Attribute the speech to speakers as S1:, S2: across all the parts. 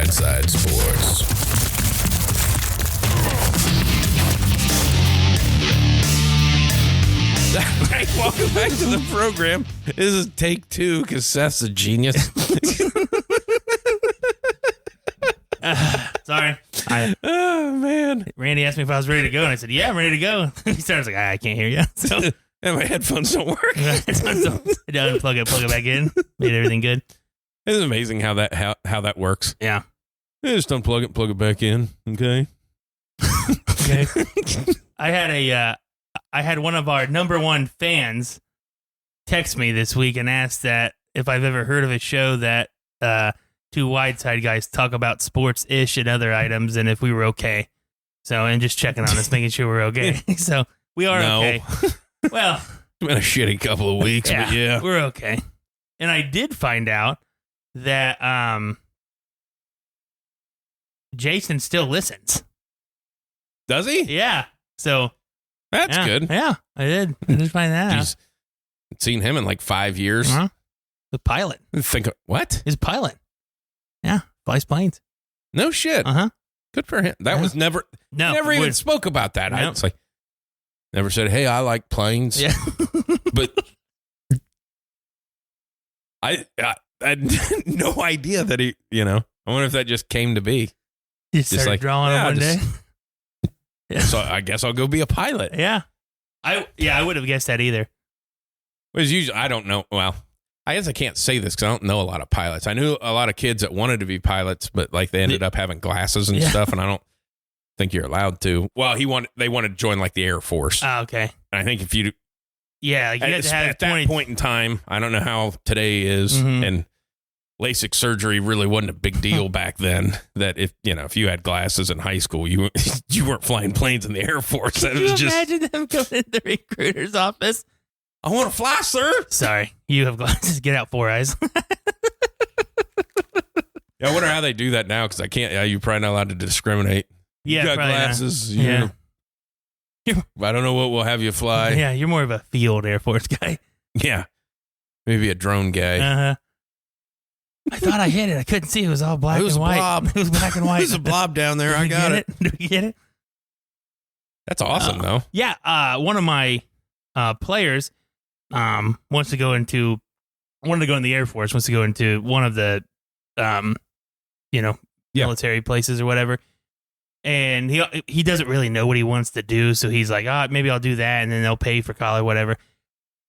S1: WideSide Sports. Right, welcome back to the program. This is take 2 because Seth's a genius.
S2: Sorry.
S1: Oh, man.
S2: Randy asked me if I was ready to go, and I said, yeah, I'm ready to go. He started like, I can't hear you. So
S1: And my headphones don't work.
S2: I unplug it, plug it back in, made everything good.
S1: It's amazing how that works.
S2: Yeah.
S1: Just unplug it, plug it back in. Okay.
S2: Okay. I had one of our number one fans text me this week and asked that if I've ever heard of a show that two WideSide guys talk about sports-ish and other items, and if we were okay. So, and just checking on us, making sure we're okay. So, we are okay. Well,
S1: it's been a shitty couple of weeks, but yeah.
S2: We're okay. And I did find out that Jason still listens.
S1: Does he?
S2: Yeah. So,
S1: that's good.
S2: Yeah, I did find that out.
S1: Jeez. Seen him in like 5 years.
S2: Uh-huh. The pilot.
S1: What?
S2: His pilot. Yeah, flies planes.
S1: No shit.
S2: Uh-huh.
S1: Good for him. That was never even spoke about that.
S2: Nope.
S1: I was like, never said, hey, I like planes.
S2: Yeah.
S1: But I had no idea that he, I wonder if that just came to be.
S2: You started
S1: like,
S2: drawing on one day.
S1: Yeah. So I guess I'll go be a pilot.
S2: Yeah. I would have guessed that either.
S1: Because usually, I don't know. Well, I guess I can't say this because I don't know a lot of pilots. I knew a lot of kids that wanted to be pilots, but like they ended up having glasses and stuff, and I don't think you're allowed to. Well, they wanted to join like the Air Force.
S2: Oh, okay.
S1: And I think if you,
S2: yeah, like you had to have
S1: at that point in time, I don't know how today is, and LASIK surgery really wasn't a big deal back then. That if you had glasses in high school, you weren't flying planes in the Air Force.
S2: Can you imagine them going into the recruiter's office?
S1: I want to fly, sir.
S2: Sorry, you have glasses. Get out 4 eyes.
S1: Yeah, I wonder how they do that now because I can't. You're probably not allowed to discriminate.
S2: Yeah,
S1: you got glasses. Yeah. I don't know what will have you fly.
S2: Yeah, you're more of a field Air Force guy.
S1: Yeah, maybe a drone guy.
S2: Uh-huh. I thought I hit it. I couldn't see. It was all black and white.
S1: Blob.
S2: It was black and white.
S1: There's a blob down there. I got it.
S2: Did you get it?
S1: That's awesome, though.
S2: Yeah. One of my players wanted to go in the Air Force. Wants to go into one of the military places or whatever. And he doesn't really know what he wants to do, so he's like, maybe I'll do that, and then they'll pay for college, whatever.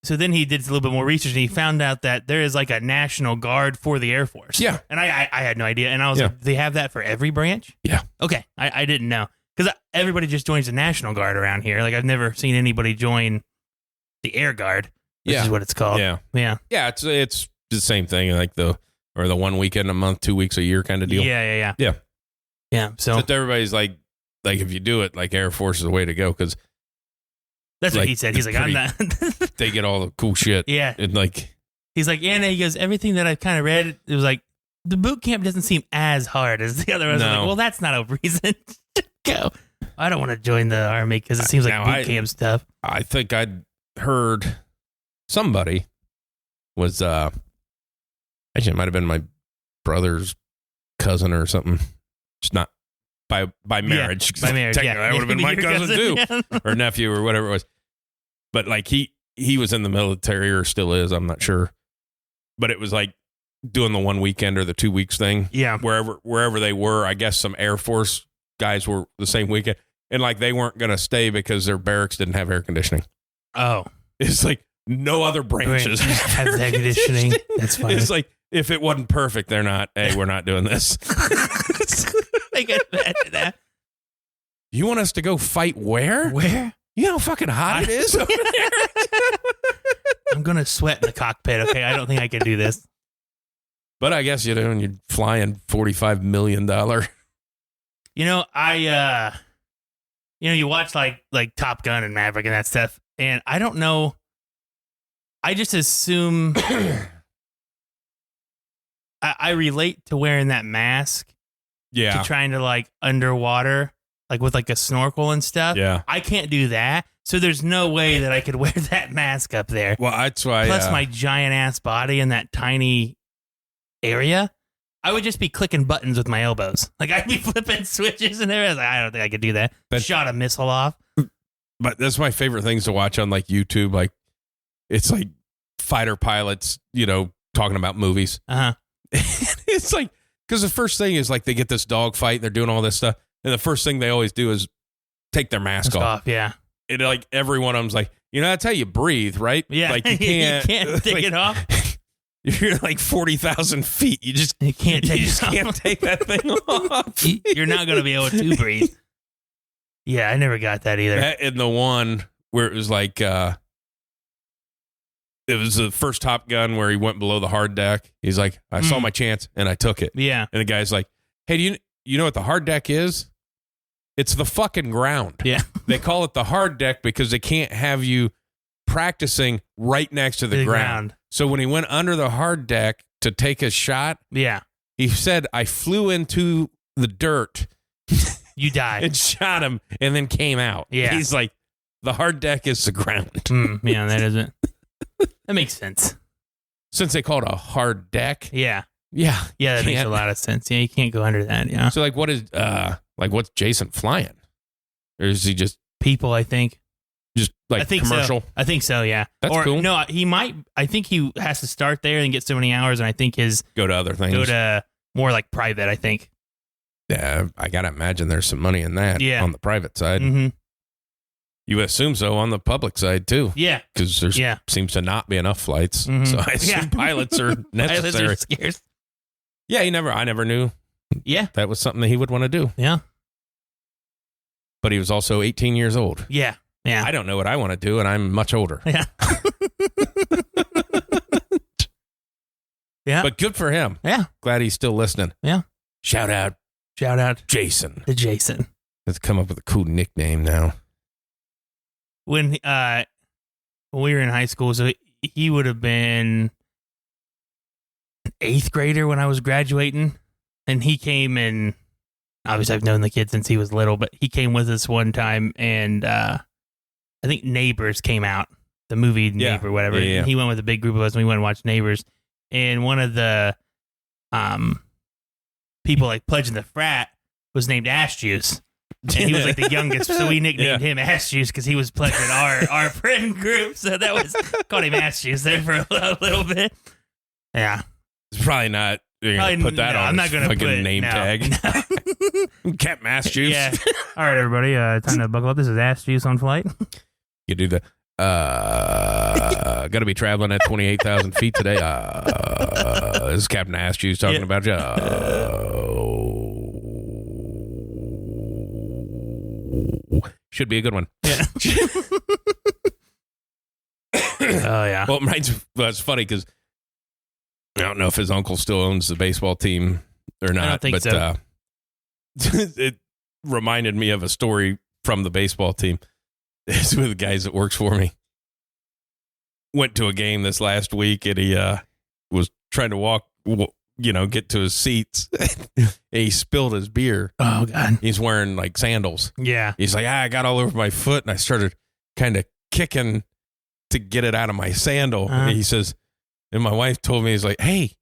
S2: So then he did a little bit more research, and he found out that there is like a National Guard for the Air Force.
S1: Yeah.
S2: And I had no idea. And I was like, they have that for every branch?
S1: Yeah.
S2: Okay. I didn't know. Because everybody just joins the National Guard around here. Like, I've never seen anybody join the Air Guard, which is what it's called.
S1: Yeah.
S2: Yeah.
S1: Yeah, it's the same thing, like the 1 weekend a month, 2 weeks a year kind of deal.
S2: Yeah.
S1: Yeah.
S2: Yeah. So
S1: but everybody's like if you do it, like Air Force is the way to go because
S2: that's what he said. He's like, I'm not.
S1: They get all the cool shit.
S2: Yeah.
S1: And
S2: he's like, and he goes, everything that I've kind of read, it was like, the boot camp doesn't seem as hard as the other ones.
S1: No.
S2: I'm like, well, that's not a reason to go. I don't want to join the Army because it seems like boot camp stuff.
S1: I think I'd heard somebody was, actually, it might have been my brother's cousin or something. It's not by marriage.
S2: Yeah, by marriage,
S1: technically, that would have been my cousin too,
S2: yeah.
S1: or nephew or whatever it was. But like he was in the military or still is, I'm not sure. But it was like doing the 1 weekend or the 2 weeks thing.
S2: Yeah.
S1: Wherever they were, I guess some Air Force guys were the same weekend. And like they weren't going to stay because their barracks didn't have air conditioning.
S2: Oh.
S1: It's like no other branches
S2: have air conditioning. That's fine.
S1: It's like if it wasn't perfect, they're not, hey, we're not doing this.
S2: I can imagine that.
S1: You want us to go fight where?
S2: Where?
S1: You know how fucking hot it is over there?
S2: I'm going to sweat in the cockpit, okay? I don't think I can do this.
S1: But I guess, when you're flying $45 million.
S2: You watch like Top Gun and Maverick and that stuff, and I don't know. I just assume I relate to wearing that mask.
S1: Yeah.
S2: To trying to like underwater, like with like a snorkel and stuff.
S1: Yeah.
S2: I can't do that. So there's no way that I could wear that mask up there.
S1: Well, that's why.
S2: Plus my giant ass body in that tiny area. I would just be clicking buttons with my elbows. Like I'd be flipping switches and everything. I don't think I could do that. Shot a missile off.
S1: But that's my favorite things to watch on like YouTube. Like it's like fighter pilots, talking about movies. It's like, because the first thing is like they get this dog fight and they're doing all this stuff. And the first thing they always do is take their mask off.
S2: Yeah.
S1: And like every one of them's like, that's how you breathe, right?
S2: Yeah.
S1: Like you can't
S2: take it off.
S1: You're like 40,000 feet. You
S2: can't
S1: take that thing off.
S2: You're not going to be able to breathe. Yeah, I never got that either.
S1: And the one where it was like, it was the first Top Gun where he went below the hard deck. He's like, I saw my chance and I took it.
S2: Yeah.
S1: And the guy's like, hey, do you know what the hard deck is? It's the fucking ground.
S2: Yeah.
S1: They call it the hard deck because they can't have you practicing right next to the ground. So when he went under the hard deck to take a shot, he said, I flew into the dirt.
S2: You died.
S1: And shot him and then came out.
S2: Yeah.
S1: He's like, the hard deck is the ground.
S2: Yeah, that isn't. That makes sense.
S1: Since they call it a hard deck.
S2: Yeah.
S1: Yeah.
S2: Yeah, that makes a lot of sense. Yeah, you can't go under that. Yeah.
S1: So what's Jason flying? Or is he just
S2: people, I think?
S1: Just like
S2: I think
S1: commercial?
S2: So. I think so, yeah.
S1: That's cool.
S2: No, he might. I think he has to start there and get so many hours, and I think
S1: go to other things.
S2: Go to more like private, I think.
S1: Yeah, I got to imagine there's some money in that on the private side.
S2: Mm-hmm.
S1: You assume so on the public side, too.
S2: Yeah.
S1: Because there seems to not be enough flights. Mm-hmm. So I assume pilots are necessary.
S2: Pilots are scarce.
S1: Yeah, I never knew that was something that he would want to do.
S2: Yeah.
S1: But he was also 18 years old.
S2: Yeah. Yeah.
S1: I don't know what I want to do, and I'm much older.
S2: Yeah. Yeah.
S1: But good for him.
S2: Yeah.
S1: Glad he's still listening.
S2: Yeah.
S1: Shout out Jason.
S2: To Jason.
S1: Let's come up with a cool nickname now.
S2: When we were in high school, so he would have been an 8th grader when I was graduating, and he came and obviously I've known the kid since he was little, but he came with us one time, and I think Neighbors came out, the movie Neighbor, whatever.
S1: Yeah.
S2: And he went with a big group of us, and we went and watched Neighbors, and one of the people like pledging the frat was named Ash Juice. And he was like the youngest, so we nicknamed him Ass Juice because he was pledging our friend group. So that was called him Ass Juice there for a little bit. Yeah,
S1: it's probably not. You're gonna put that on. I'm not gonna put name tag. No. Captain Ass Juice.
S2: Yeah. All right, everybody, time to buckle up. This is Ass Juice on flight.
S1: You do the. Got to be traveling at 28,000 feet today. This is Captain Ass Juice talking about you. Should be a good one.
S2: Yeah. Oh, yeah.
S1: Well, it's funny because I don't know if his uncle still owns the baseball team or not.
S2: I don't think so.
S1: It reminded me of a story from the baseball team. It's with the guys that works for me. Went to a game this last week and he was trying to get to his seats. And he spilled his beer.
S2: Oh, God.
S1: He's wearing like sandals.
S2: Yeah.
S1: He's like, I got all over my foot and I started kind of kicking to get it out of my sandal. And he says, and my wife told me, he's like, hey,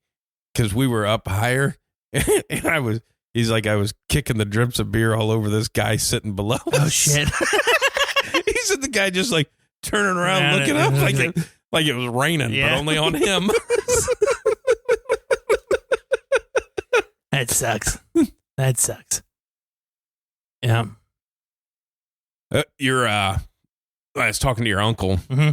S1: because we were up higher. And I was kicking the drips of beer all over this guy sitting below us.
S2: Oh, shit.
S1: He said the guy just like turning around looking up like it was raining, but only on him.
S2: That sucks. That sucks. Yeah.
S1: I was talking to your uncle.
S2: Mm-hmm.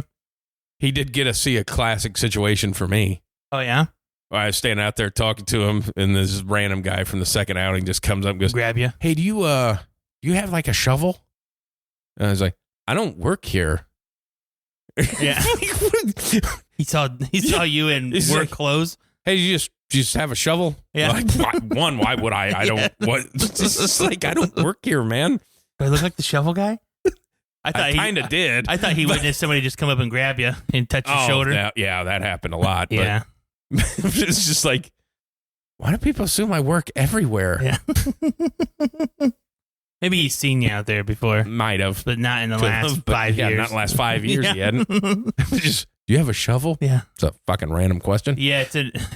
S1: He did get to see a classic situation for me.
S2: Oh, yeah?
S1: I was standing out there talking to him, and this random guy from the second outing just comes up and goes,
S2: grab you.
S1: Hey, do you have like a shovel? And I was like, I don't work here.
S2: Yeah. He saw you in work clothes.
S1: Hey, you just have a shovel?
S2: Yeah.
S1: Like, why would I? I don't, what? It's just like, I don't work here, man.
S2: Do I look like the shovel guy?
S1: I kind of did.
S2: I thought he witnessed somebody just come up and grab you and touch your shoulder.
S1: That happened a lot.
S2: Yeah.
S1: But it's just like, why do people assume I work everywhere?
S2: Yeah. Maybe he's seen you out there before.
S1: Might have.
S2: But not in the last 5 years.
S1: Yeah, not the last 5 years he hadn't. Just Do you have a shovel?
S2: Yeah.
S1: It's a fucking random question.
S2: Yeah, it's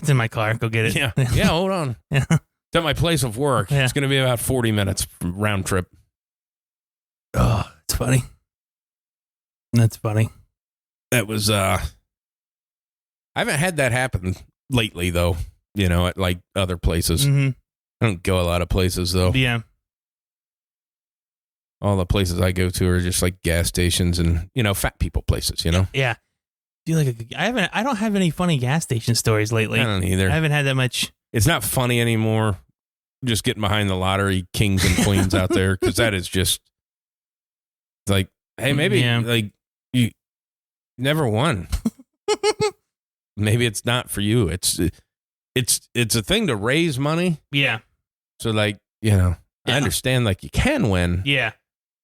S2: in my car. Go get it.
S1: Yeah. Yeah, hold on.
S2: Yeah.
S1: It's at my place of work.
S2: Yeah.
S1: It's going to be about 40 minutes round trip.
S2: Oh, it's funny. That's funny.
S1: That was, I haven't had that happen lately, though, you know, at like other places.
S2: Mm-hmm.
S1: I don't go a lot of places, though.
S2: Yeah.
S1: All the places I go to are just like gas stations and, you know, fat people places, you know?
S2: Yeah. Do you like I don't have any funny gas station stories lately.
S1: I don't either.
S2: I haven't had that much.
S1: It's not funny anymore. Just getting behind the lottery kings and queens out there, because that is just like, hey, maybe like you never won. Maybe it's not for you. It's a thing to raise money.
S2: Yeah.
S1: So like, you know, I understand like you can win.
S2: Yeah.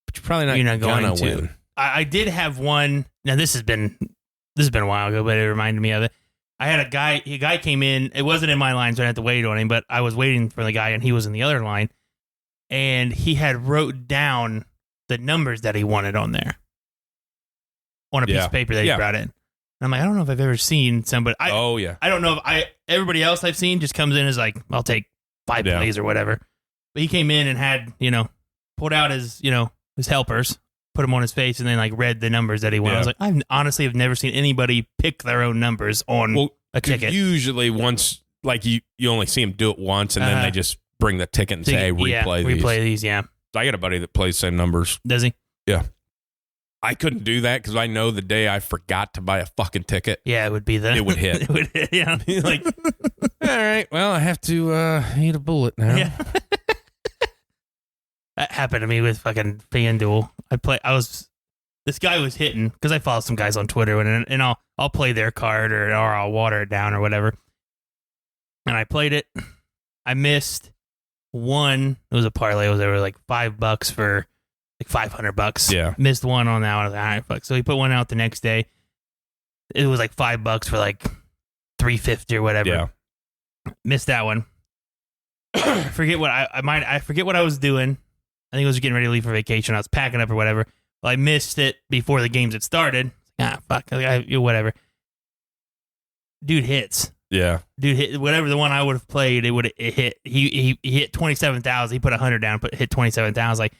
S1: But you're probably not going to win.
S2: I did have one. Now this has been a while ago, but it reminded me of it. I had a guy came in. It wasn't in my line, so I didn't have to wait on him, but I was waiting for the guy and he was in the other line, and he had wrote down the numbers that he wanted on there on a piece of paper that he brought in. And I'm like, I don't know if I've ever seen somebody. I don't know if everybody else I've seen just comes in as like, I'll take 5 plays or whatever. But he came in and had, you know, pulled out his helpers, put them on his face, and then like read the numbers that he wanted. I was like, I honestly have never seen anybody pick their own numbers on a ticket.
S1: Usually once, like you only see them do it once, and then they just bring the ticket and say, hey, replay these.
S2: Replay these, yeah.
S1: I got a buddy that plays the same numbers.
S2: Does he?
S1: Yeah. I couldn't do that because I know the day I forgot to buy a fucking ticket.
S2: Yeah, it would be
S1: it would hit.
S2: It would hit, yeah.
S1: Like, all right, well, I have to eat a bullet now.
S2: Yeah. That happened to me with fucking FanDuel. This guy was hitting, because I follow some guys on Twitter, and I'll play their card or I'll water it down or whatever. And I played it. I missed one. It was a parlay. It was over like $5 for like $500.
S1: Yeah.
S2: Missed one on that one. I was like, all right, fuck. So he put one out the next day. It was like $5 for like $350 or whatever.
S1: Yeah.
S2: Missed that one. Forget what I forget what I was doing. I think I was getting ready to leave for vacation. I was packing up or whatever. Well, I missed it before the games had started. Fuck. Whatever. Dude hits.
S1: Yeah.
S2: Dude hit whatever the one I would have played. It hit. He hit 27,000. He put 100 down, hit 27,000. Like,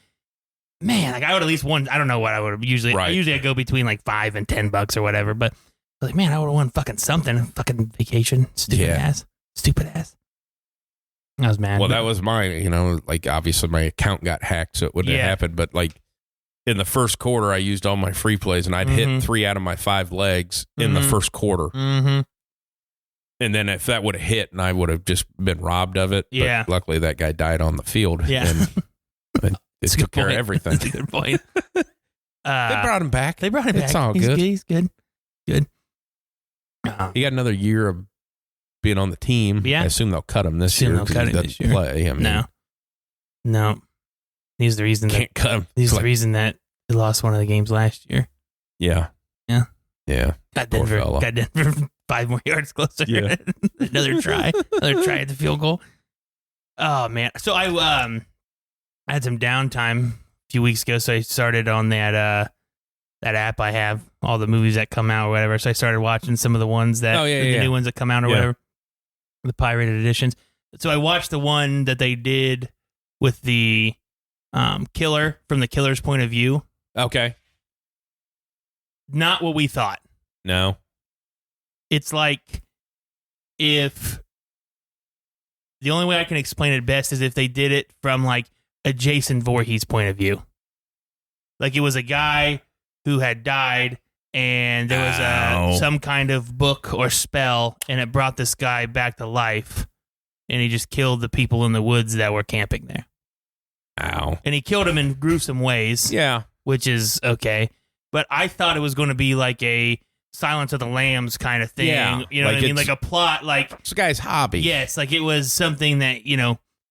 S2: man, like I would at least won. I don't know what I would have usually.
S1: Right.
S2: Usually I go between like $5 and $10 or whatever. But I was like, man, I would have won fucking something. Fucking vacation. Stupid ass. I was mad.
S1: Well, that was like obviously my account got hacked, so it wouldn't have happened. But like in the first quarter, I used all my free plays, and I'd hit 3 out of my 5 legs in the first quarter. Mm-hmm. And then if that would have hit, and I would have just been robbed of it.
S2: Yeah.
S1: But luckily, that guy died on the field.
S2: Yeah.
S1: And it took care of everything.
S2: That's a good point.
S1: They brought him back.
S2: It's
S1: all good.
S2: He's good. Good.
S1: He got another year of being on the team.
S2: Yeah.
S1: I assume they'll cut him this year because he doesn't play. I mean,
S2: No. He's the reason
S1: can't cut him.
S2: He's the reason that he lost one of the games last year.
S1: Yeah.
S2: Got Denver 5 more yards closer.
S1: Yeah.
S2: Another try at the field goal. Oh man. So I had some downtime a few weeks ago, so I started on that app I have, all the movies that come out or whatever. So I started watching some of the ones that the new ones that come out or whatever, the pirated editions. So I watched the one that they did with the killer, from the killer's point of view.
S1: Okay.
S2: Not what we thought.
S1: No.
S2: It's like if the only way I can explain it best is if they did it from like a Jason Voorhees point of view. Like it was a guy who had died and there was some kind of book or spell and it brought this guy back to life and he just killed the people in the woods that were camping there.
S1: Ow.
S2: And he killed them in gruesome ways.
S1: Yeah.
S2: Which is okay. But I thought it was going to be like a Silence of the Lambs kind of thing.
S1: Yeah,
S2: You know what I mean? Like a plot, like...
S1: It's a guy's hobby.
S2: Yes, like it was something that,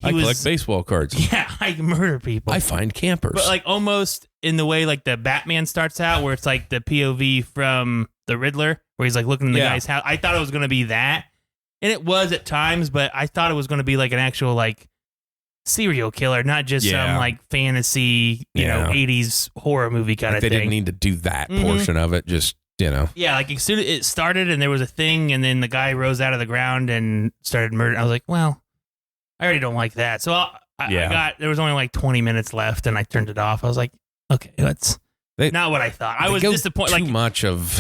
S1: I collect baseball cards.
S2: Yeah, I murder people.
S1: I find campers.
S2: But like almost in the way like the Batman starts out, where it's like the POV from the Riddler, where he's like looking in the guy's house. I thought it was going to be that. And it was at times, but I thought it was going to be like an actual like serial killer, not just some like fantasy, 80s horror movie kind of thing.
S1: They didn't need to do that portion of it. Just you know.
S2: Yeah, like as soon as it started and there was a thing, and then the guy rose out of the ground and started murdering. I was like, well, I already don't like that. So there was only like 20 minutes left, and I turned it off. I was like, okay, that's not what I thought. I was disappointed.
S1: Too much of.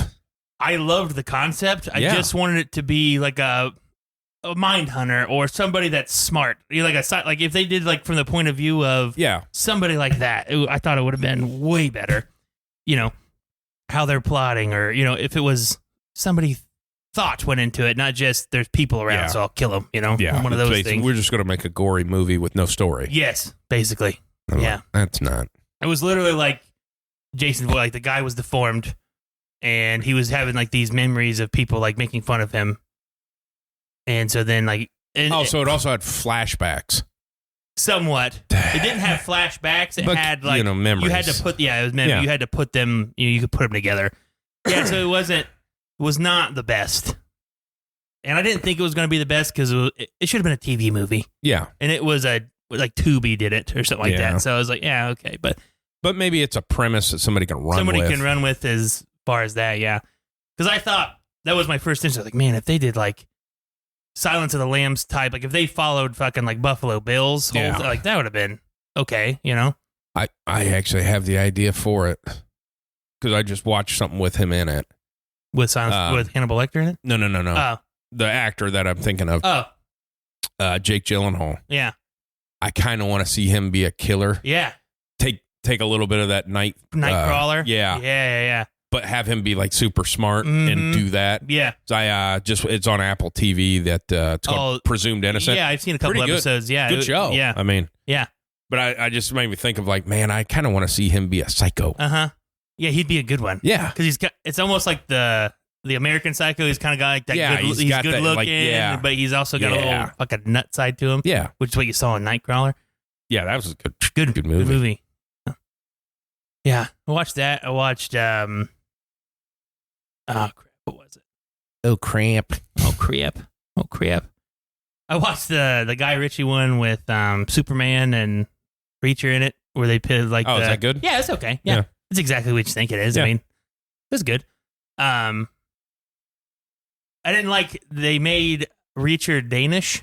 S2: I loved the concept. I just wanted it to be like a mind hunter or somebody that's smart. Like if they did like from the point of view of somebody like that, I thought it would have been way better. You know, how they're plotting, or you know, if it was somebody thought went into it, not just there's people around, so I'll kill them. You know, one of those things.
S1: We're just going to make a gory movie with no story.
S2: Yes, basically.
S1: That's not.
S2: It was literally like Jason, like the guy was deformed. And he was having like these memories of people like making fun of him, and so then like
S1: so it also had flashbacks.
S2: Somewhat, it didn't have flashbacks. It had like
S1: memories.
S2: You had to put it was memory. You had to put them. You could put them together. Yeah, so it was not the best, and I didn't think it was going to be the best because it should have been a TV movie.
S1: Yeah,
S2: and it was like Tubi did it or something like that. So I was like, yeah, okay, but
S1: maybe it's a premise that somebody can run.
S2: Somebody can run with as far as that, yeah. Because I thought that was my first instinct. Like, man, if they did like Silence of the Lambs type, like if they followed fucking like Buffalo Bills, like that would have been okay, you know.
S1: I actually have the idea for it because I just watched something with him in it.
S2: With Silence with Hannibal Lecter in it?
S1: No.
S2: Oh.
S1: The actor that I'm thinking of.
S2: Oh.
S1: Jake Gyllenhaal.
S2: Yeah.
S1: I kind of want to see him be a killer.
S2: Yeah.
S1: Take a little bit of that
S2: Nightcrawler.
S1: Yeah. But have him be like super smart and do that.
S2: Yeah.
S1: So it's on Apple TV that it's called Presumed Innocent.
S2: Yeah, I've seen a couple episodes. Yeah.
S1: Good show.
S2: Yeah.
S1: I mean.
S2: Yeah.
S1: But I just made me think of like, man, I kind of want to see him be a psycho.
S2: Uh-huh. Yeah, he'd be a good one.
S1: Yeah.
S2: Because it's almost like the American Psycho. He's kind of got like that.
S1: Yeah,
S2: he's
S1: got
S2: good
S1: that,
S2: looking, but he's also got a little fucking nut side to him.
S1: Yeah.
S2: Which is what you saw in Nightcrawler.
S1: Yeah, that was a good movie.
S2: Good movie. Yeah, I watched that. I watched oh crap, what was it?
S1: Oh crap.
S2: I watched the Guy Ritchie one with Superman and Reacher in it, where they pitted like
S1: is that good?
S2: Yeah, it's okay. Yeah. It's exactly what you think it is.
S1: Yeah.
S2: I mean, it was good. I didn't like they made Reacher Danish,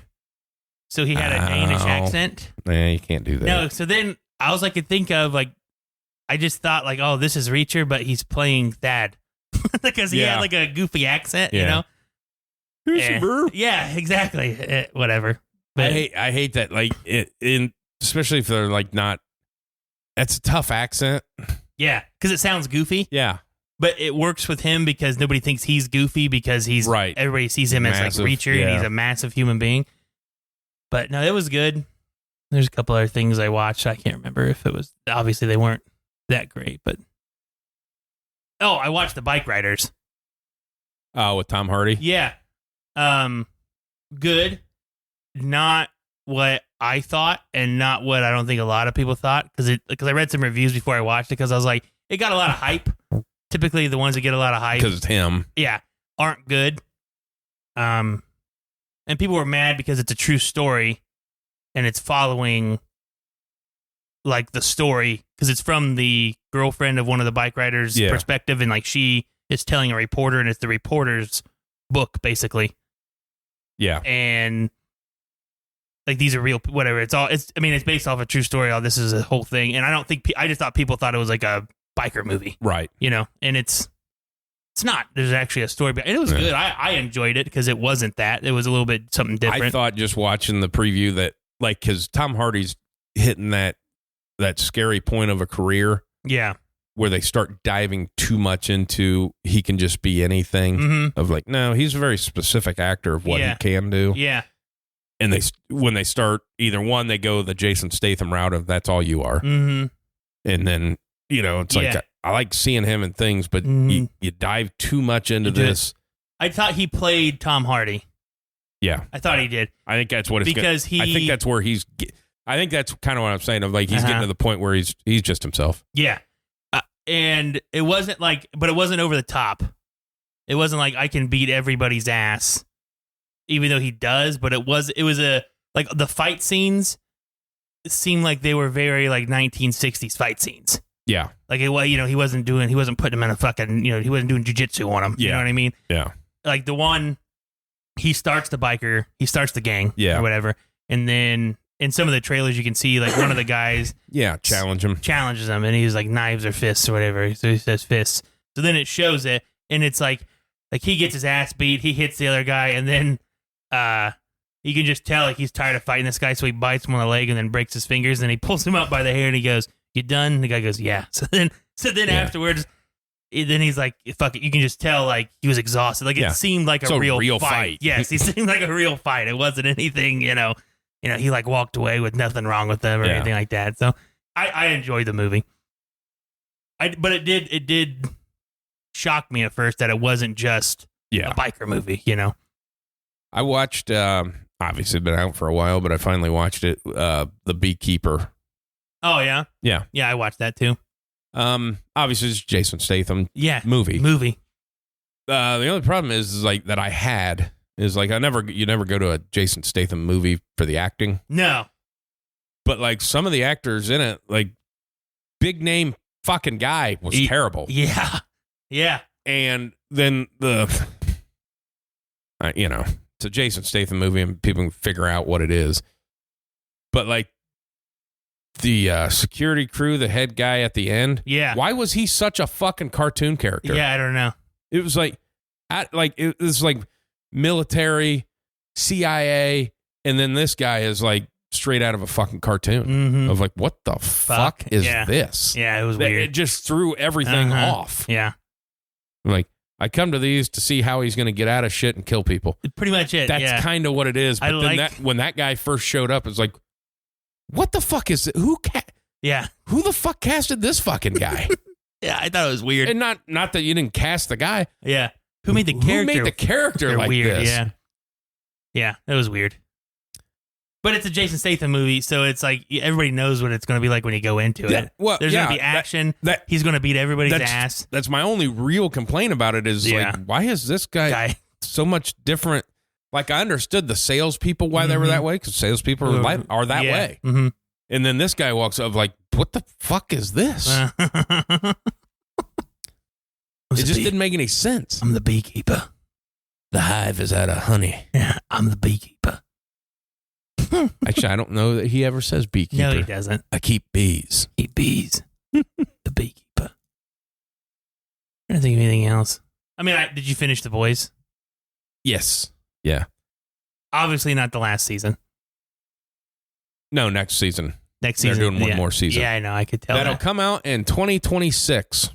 S2: so he had a Danish accent.
S1: Yeah, you can't do that.
S2: No, so then I was like, I think of like, I just thought like, oh, this is Reacher, but he's playing Thad because he had like a goofy accent, you know. Yeah, exactly. Whatever. But
S1: I hate that. Like especially if they're like not. That's a tough accent.
S2: Yeah, because it sounds goofy.
S1: Yeah,
S2: but it works with him because nobody thinks he's goofy because he's
S1: right.
S2: Everybody sees him as like Reacher, and he's a massive human being. But no, it was good. There's a couple other things I watched. I can't remember if it was. Obviously, they weren't that great, but I watched The Bike Riders.
S1: Oh, with Tom Hardy.
S2: Yeah, good. Not what I thought, and not what I don't think a lot of people thought. Because I read some reviews before I watched it. Because I was like, it got a lot of hype. Typically, the ones that get a lot of hype
S1: because it's him.
S2: Yeah, aren't good. And people were mad because it's a true story, and it's following like the story because it's from the girlfriend of one of the bike riders' perspective, and like she is telling a reporter, and it's the reporter's book basically.
S1: Yeah,
S2: and like these are real, whatever. It's based off a true story. All this is a whole thing, and I just thought people thought it was like a biker movie,
S1: right?
S2: You know, and it's not. There's actually a story, and it was good. I enjoyed it because it wasn't that. It was a little bit something different.
S1: I thought just watching the preview that like because Tom Hardy's hitting that scary point of a career, where they start diving too much into he can just be anything. Mm-hmm. Of like, no, he's a very specific actor of what he can do.
S2: Yeah.
S1: And when they start, either one, they go the Jason Statham route of that's all you are.
S2: Mm-hmm.
S1: And then, it's like, I like seeing him in things, but you dive too much into this.
S2: I thought he played Tom Hardy.
S1: Yeah.
S2: I thought he did.
S1: I think that's what it's
S2: because
S1: I think that's where I think that's kind of what I'm saying of like, he's getting to the point where he's just himself.
S2: Yeah. And it wasn't like, but it wasn't over the top. It wasn't like I can beat everybody's ass. Even though he does, but it was like the fight scenes seemed like they were very like 1960s fight scenes.
S1: Yeah.
S2: Like, he wasn't putting him in a fucking, he wasn't doing jujitsu on him.
S1: Yeah.
S2: You know what I mean?
S1: Yeah.
S2: Like the one, he starts the gang or whatever. And then in some of the trailers, you can see like one of the guys challenges him, and he's like knives or fists or whatever. So he says fists. So then it shows it, and it's like he gets his ass beat, he hits the other guy, and then you can just tell like he's tired of fighting this guy, so he bites him on the leg and then breaks his fingers, and he pulls him up by the hair and he goes, "You done?" And the guy goes, "Yeah." So then afterwards, then he's like, "Fuck it." You can just tell like he was exhausted. Like it seemed like a real fight. Yes, he seemed like a real fight. It wasn't anything, he like walked away with nothing wrong with him or anything like that. So I enjoyed the movie. But it did shock me at first that it wasn't just a biker movie,
S1: I watched, obviously been out for a while, but I finally watched it, The Beekeeper.
S2: Oh, yeah?
S1: Yeah.
S2: Yeah, I watched that too.
S1: Obviously it's Jason Statham movie. The only problem is like that I had is like you never go to a Jason Statham movie for the acting.
S2: No.
S1: But like some of the actors in it, like big name fucking guy was terrible.
S2: Yeah. Yeah.
S1: And then it's a Jason Statham movie and people can figure out what it is. But like the security crew, the head guy at the end.
S2: Yeah.
S1: Why was he such a fucking cartoon character?
S2: Yeah, I don't know.
S1: It was like, it was like military, CIA, and then this guy is like straight out of a fucking cartoon of like, what the fuck is this?
S2: Yeah, it was weird.
S1: It just threw everything off.
S2: Yeah.
S1: Like, I come to these to see how he's going to get out of shit and kill people.
S2: Pretty much it.
S1: That's kind of what it is. But when that guy first showed up, it's like, what the fuck is it? Who the fuck casted this fucking guy?
S2: Yeah, I thought it was weird.
S1: And not that you didn't cast the guy.
S2: Yeah. Who made the character?
S1: Who made the character like
S2: weird,
S1: this?
S2: Yeah. Yeah, it was weird. But it's a Jason Statham movie, so it's like everybody knows what it's going to be like when you go into it.
S1: Well,
S2: there's going to be action. He's going to beat everybody's ass.
S1: That's my only real complaint about it is like, why is this guy so much different? Like, I understood the salespeople why they were that way, because salespeople are that way.
S2: Mm-hmm.
S1: And then this guy walks up like, what the fuck is this? It just didn't make any sense.
S2: I'm the beekeeper.
S1: The hive is out of honey.
S2: Yeah, I'm the beekeeper.
S1: Actually, I don't know that he ever says beekeeper.
S2: No, he doesn't.
S1: I keep bees.
S2: Keep bees. The beekeeper. I don't think of anything else. I mean, did you finish The Boys?
S1: Yes. Yeah.
S2: Obviously not the last season.
S1: No, next season.
S2: Next season.
S1: They're doing one more season.
S2: Yeah, I know. I could tell.
S1: That'll come out in 2026.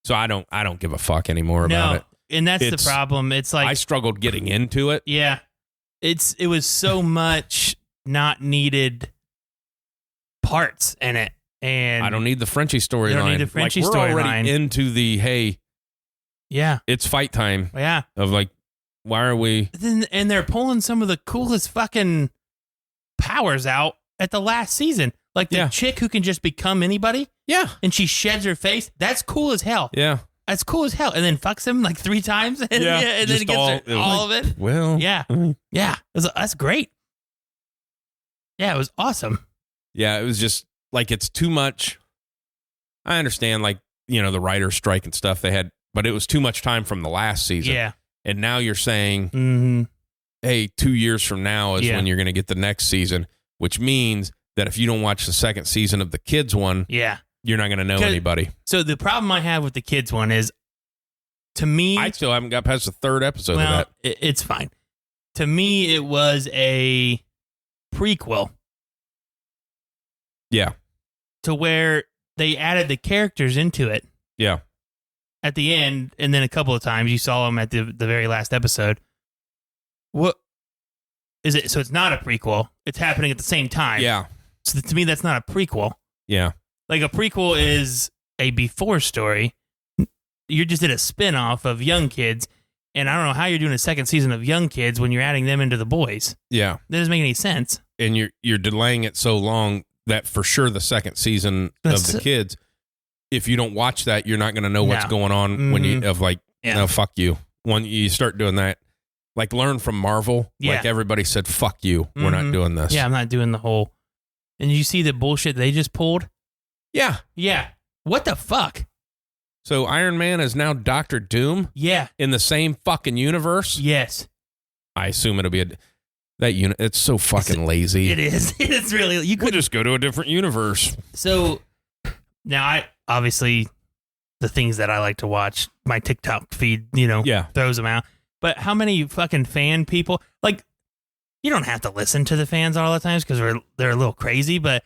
S1: So I don't give a fuck anymore about it.
S2: And that's the problem. It's like
S1: I struggled getting into it.
S2: Yeah. It was so much not needed parts in it. And
S1: I don't need the Frenchie storyline.
S2: Don't need the Frenchie
S1: we're
S2: storyline.
S1: already into the it's fight time.
S2: Yeah.
S1: Of like, why are we?
S2: And they're pulling some of the coolest fucking powers out at the last season. Like the chick who can just become anybody.
S1: Yeah.
S2: And she sheds her face. That's cool as hell.
S1: Yeah.
S2: That's cool as hell. And then fucks him like 3 times. And, and then gets all of it.
S1: Well.
S2: Yeah. Yeah. That's great. Yeah, it was awesome.
S1: Yeah, it was just like it's too much. I understand like, the writer's strike and stuff they had, but it was too much time from the last season.
S2: Yeah.
S1: And now you're saying, hey, 2 years from now is when you're going to get the next season, which means that if you don't watch the second season of the kids one, you're not going to know anybody.
S2: So the problem I have with the kids one is, to me,
S1: I still haven't got past the 3rd episode of that.
S2: It's fine. To me, it was a prequel.
S1: Yeah.
S2: To where they added the characters into it.
S1: Yeah.
S2: At the end, and then a couple of times you saw them at the very last episode. What is it? So it's not a prequel. It's happening at the same time.
S1: Yeah.
S2: So to me, that's not a prequel.
S1: Yeah.
S2: Like a prequel is a before story. You just did a spin-off of Young Kids, and I don't know how you're doing a second season of Young Kids when you're adding them into The Boys.
S1: Yeah.
S2: That doesn't make any sense.
S1: And you're delaying it so long that for sure the second season of the kids, if you don't watch that, you're not going to know what's going on when you no, fuck you. When you start doing that, like learn from Marvel.
S2: Yeah.
S1: Like everybody said, fuck you. We're not doing this.
S2: Yeah, I'm not doing the whole. And you see the bullshit they just pulled?
S1: Yeah.
S2: Yeah. What the fuck?
S1: So Iron Man is now Doctor Doom?
S2: Yeah.
S1: In the same fucking universe?
S2: Yes.
S1: I assume it'll be that unit. It's so fucking lazy.
S2: It is. It's really. You
S1: We'll
S2: could
S1: just go to a different universe.
S2: So now I obviously the things that I like to watch, my TikTok feed, throws them out. But how many fucking fan people, like, you don't have to listen to the fans all the times because they're a little crazy, but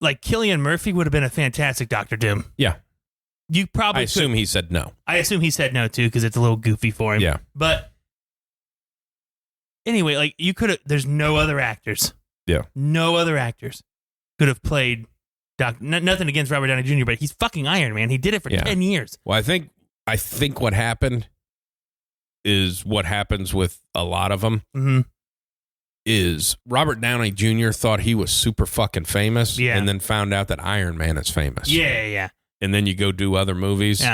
S2: like Cillian Murphy would have been a fantastic Doctor Doom.
S1: Yeah.
S2: You probably
S1: I assume he said no.
S2: I assume he said no too because it's a little goofy for him.
S1: Yeah.
S2: But anyway, like you could have, there's no other actors.
S1: Yeah.
S2: No other actors could have played nothing against Robert Downey Jr., but he's fucking Iron Man. He did it for 10 years.
S1: Well, I think what happened is what happens with a lot of them is Robert Downey Jr. thought he was super fucking famous and then found out that Iron Man is famous.
S2: Yeah.
S1: And then you go do other movies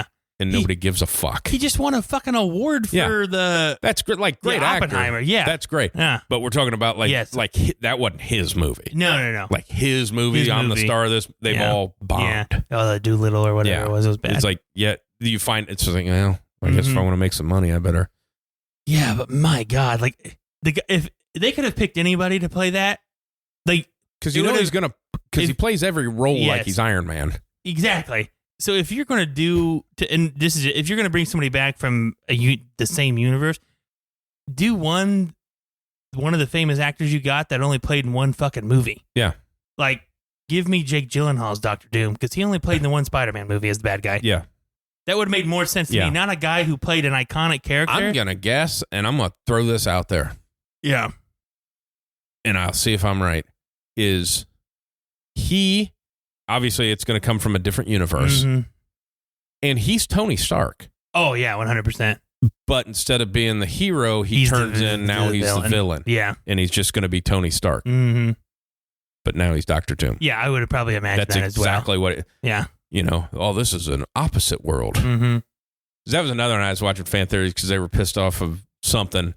S1: and nobody gives a fuck.
S2: He just won a fucking award for
S1: That's great. Like, great actor.
S2: Oppenheimer. Yeah.
S1: That's great.
S2: Yeah.
S1: But we're talking about that wasn't his movie.
S2: No.
S1: Like his movie, I'm the star of this. They've all bombed.
S2: Yeah. Oh, the Doolittle or whatever it was bad.
S1: It's like, you find it's just like, well, I guess if I want to make some money, I better.
S2: Yeah, but my God, like if they could have picked anybody to play that, like,
S1: because he plays every role like he's Iron Man.
S2: Exactly. So if you're going to if you're going to bring somebody back from the same universe, do one of the famous actors you got that only played in one fucking movie.
S1: Yeah.
S2: Like, give me Jake Gyllenhaal's Doctor Doom because he only played in the one Spider-Man movie as the bad guy.
S1: Yeah.
S2: That would have made more sense to me. Not a guy who played an iconic character.
S1: I'm going to guess, and I'm going to throw this out there.
S2: Yeah.
S1: And I'll see if I'm right. Is he, obviously it's going to come from a different universe, and he's Tony Stark.
S2: Oh, yeah, 100%.
S1: But instead of being the hero, he's the villain.
S2: Yeah.
S1: And he's just going to be Tony Stark.
S2: Mm-hmm.
S1: But now he's Dr. Doom.
S2: Yeah, I would have probably imagined that as well.
S1: That's exactly what
S2: yeah.
S1: This is an opposite world.
S2: Mm-hmm.
S1: That was another one I was watching fan theories because they were pissed off of something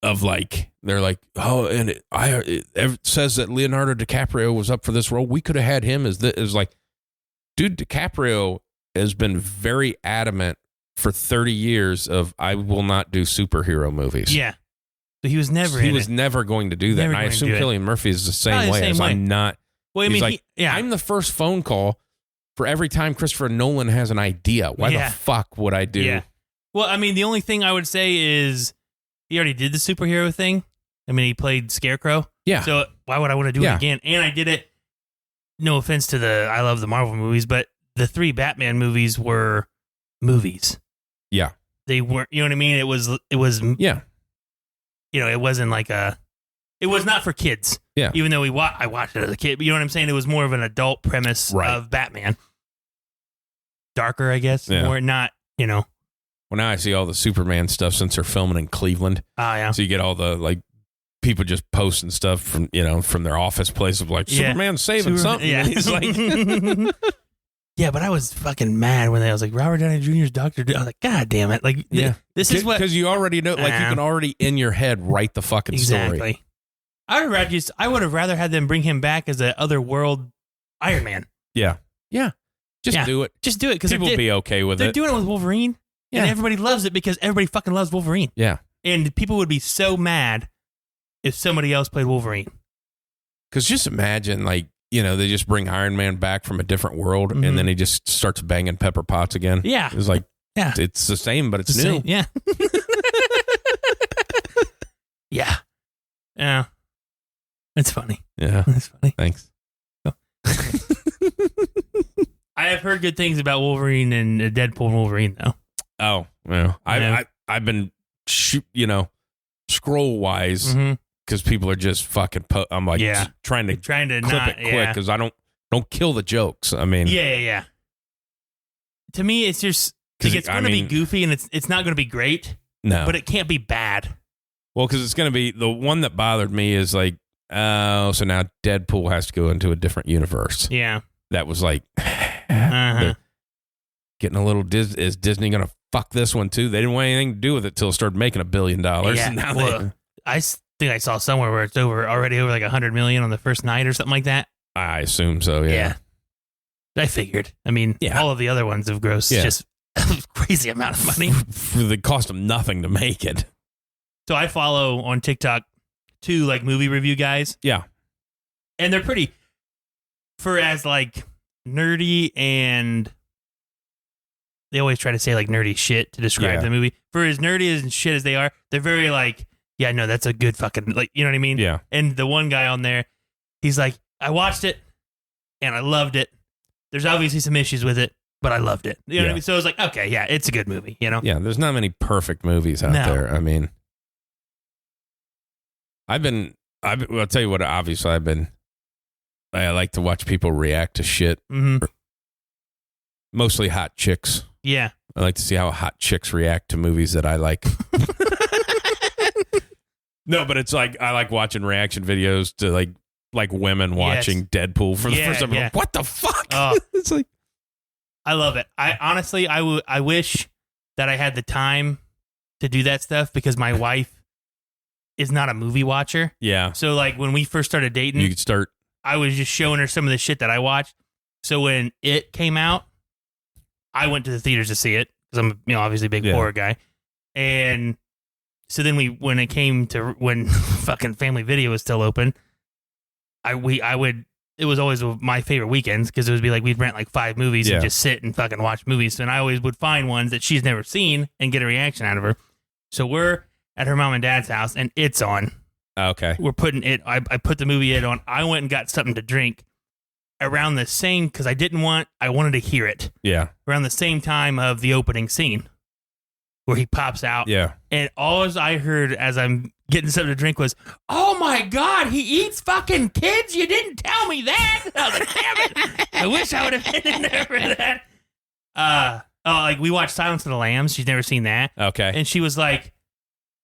S1: of like, they're like, oh, and it says that Leonardo DiCaprio was up for this role. We could have had him as like, dude, DiCaprio has been very adamant for 30 years of, I will not do superhero movies.
S2: Yeah. But he was never
S1: going to do that. And I assume Cillian Murphy is the same way. I'm not. Well, I mean, I'm the first phone call for every time Christopher Nolan has an idea. Why the fuck would I do?
S2: Yeah. Well, I mean, the only thing I would say is he already did the superhero thing. I mean, he played Scarecrow. Yeah. So why would I want to do it again? And I did it, no offense to I love the Marvel movies, but the 3 Batman movies were movies.
S1: Yeah.
S2: They weren't, you know what I mean? It was
S1: yeah.
S2: It wasn't like it was not for kids.
S1: Yeah.
S2: Even though I watched it as a kid, but you know what I'm saying? It was more of an adult premise of Batman. Darker, I guess. Yeah. More not, Well,
S1: now I see all the Superman stuff since they're filming in Cleveland.
S2: Oh, yeah.
S1: So you get all the, like, people just posting stuff from, from their office place of like, Superman's saving something.
S2: Yeah.
S1: And he's like...
S2: Yeah, but I was fucking mad when I was like, Robert Downey Jr.'s Dr. Doom. I was like, God damn it. Like, this is what...
S1: Because you already know, like, you can already, in your head, write the fucking story.
S2: I would have rather had them bring him back as an otherworld Iron Man.
S1: Yeah. Yeah. Just do it.
S2: Just do it. Because
S1: people will be okay with it.
S2: They're doing it with Wolverine. Yeah. And everybody loves it because everybody fucking loves Wolverine.
S1: Yeah.
S2: And people would be so mad if somebody else played Wolverine.
S1: Because just imagine, like, they just bring Iron Man back from a different world, and then he just starts banging Pepper Potts again.
S2: Yeah.
S1: It's like, it's the same, but it's new.
S2: Same. Yeah. Yeah. Yeah. It's funny.
S1: Yeah.
S2: It's funny.
S1: Thanks.
S2: Oh. I have heard good things about Wolverine and Deadpool and Wolverine, though.
S1: Oh, well. I've been, scroll-wise... Mm-hmm. Because people are just fucking. I'm like trying to clip it quick because I don't kill the jokes. I mean,
S2: yeah. To me, it's just it's going to be goofy and it's not going to be great.
S1: No,
S2: but it can't be bad.
S1: Well, because it's going to be the one that bothered me is like, oh, so now Deadpool has to go into a different universe.
S2: Yeah,
S1: that was like getting a little. Is Disney going to fuck this one too? They didn't want anything to do with it till it started making $1 billion.
S2: Yeah, now I think I saw somewhere where it's already over like $100 million on the first night or something like that.
S1: I assume so. Yeah.
S2: I figured. I mean, all of the other ones have grossed just a crazy amount of money.
S1: For the cost of nothing to make it.
S2: So I follow on TikTok 2 like movie review guys.
S1: Yeah.
S2: And they're pretty, for as like nerdy, and they always try to say like nerdy shit to describe the movie. For as nerdy and shit as they are, they're very like, yeah, no, that's a good fucking, like, you know what I mean?
S1: Yeah.
S2: And the one guy on there, he's like, I watched it and I loved it. There's obviously some issues with it, but I loved it. You know what I mean? So I was like, okay, yeah, it's a good movie, you know?
S1: Yeah, there's not many perfect movies out there. I mean, I'll tell you what, obviously I like to watch people react to shit.
S2: Mm-hmm.
S1: Mostly hot chicks.
S2: Yeah.
S1: I like to see how hot chicks react to movies that I like. No, but it's like, I like watching reaction videos to like women watching Deadpool for the first time. Like, what the fuck? It's like,
S2: I love it. I honestly, I wish that I had the time to do that stuff, because my wife is not a movie watcher.
S1: Yeah.
S2: So like when we first started dating,
S1: you could start.
S2: I was just showing her some of the shit that I watched. So when it came out, I went to the theaters to see it, because I'm, obviously a big horror guy. And so then when it came to when fucking Family Video was still open, it was always my favorite weekends, because it would be like we'd rent like 5 movies and just sit and fucking watch movies. And I always would find ones that she's never seen and get a reaction out of her. So we're at her mom and dad's house and it's on.
S1: Okay.
S2: We're putting it, I put the movie It on. I went and got something to drink around the same, because I wanted to hear it.
S1: Yeah.
S2: Around the same time of the opening scene where he pops out.
S1: Yeah.
S2: And all I heard as I'm getting something to drink was, "Oh my God, he eats fucking kids? You didn't tell me that." I was like, damn it. I wish I would have been in there for that. Like we watched Silence of the Lambs. She's never seen that.
S1: Okay.
S2: And she was like,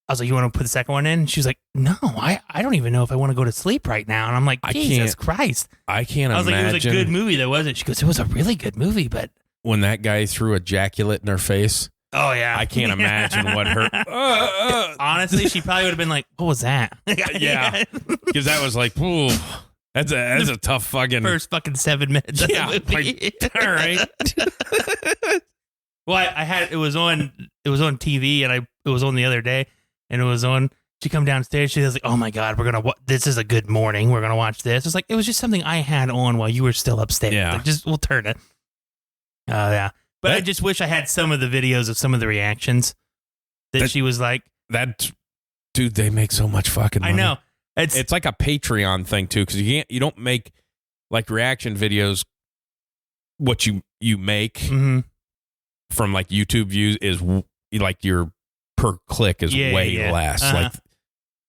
S2: I was like, "You want to put the second one in?" And she was like, "No, I don't even know if I want to go to sleep right now." And I'm like, Jesus Christ.
S1: I can't imagine.
S2: I was like, it was a good movie though, wasn't it? She goes, "It was a really good movie, but..."
S1: When that guy threw ejaculate in her face.
S2: Oh, yeah.
S1: I can't imagine what her...
S2: Honestly, she probably would have been like, "What was that?"
S1: Yeah. Because that was like, ooh, that's a tough fucking...
S2: First fucking 7 minutes of the movie.
S1: Like, all right.
S2: Well, I had... It was on TV, and it was on the other day, and it was on... She come downstairs, she was like, "Oh my God, this is a good morning. We're going to watch this." It's like, it was just something I had on while you were still upstairs.
S1: Yeah.
S2: Like, we'll turn it. Oh, yeah. But I just wish I had some of the videos of some of the reactions that she was like...
S1: Dude, they make so much fucking money.
S2: I know.
S1: It's like a Patreon thing, too, because you don't make, like, reaction videos. What you make from, like, YouTube views is, like, your per click is way less. Like,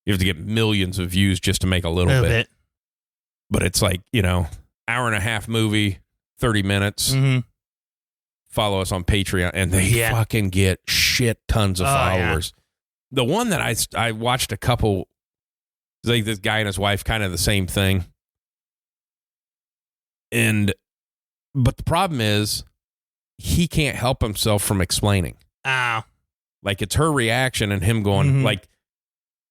S1: you have to get millions of views just to make a little bit. But it's like, hour and a half movie, 30 minutes.
S2: Mm-hmm.
S1: Follow us on Patreon, and they fucking get shit tons of followers. Yeah. The one that I watched a couple, like this guy and his wife, kind of the same thing. But the problem is, he can't help himself from explaining.
S2: Oh.
S1: Like, it's her reaction and him going, like,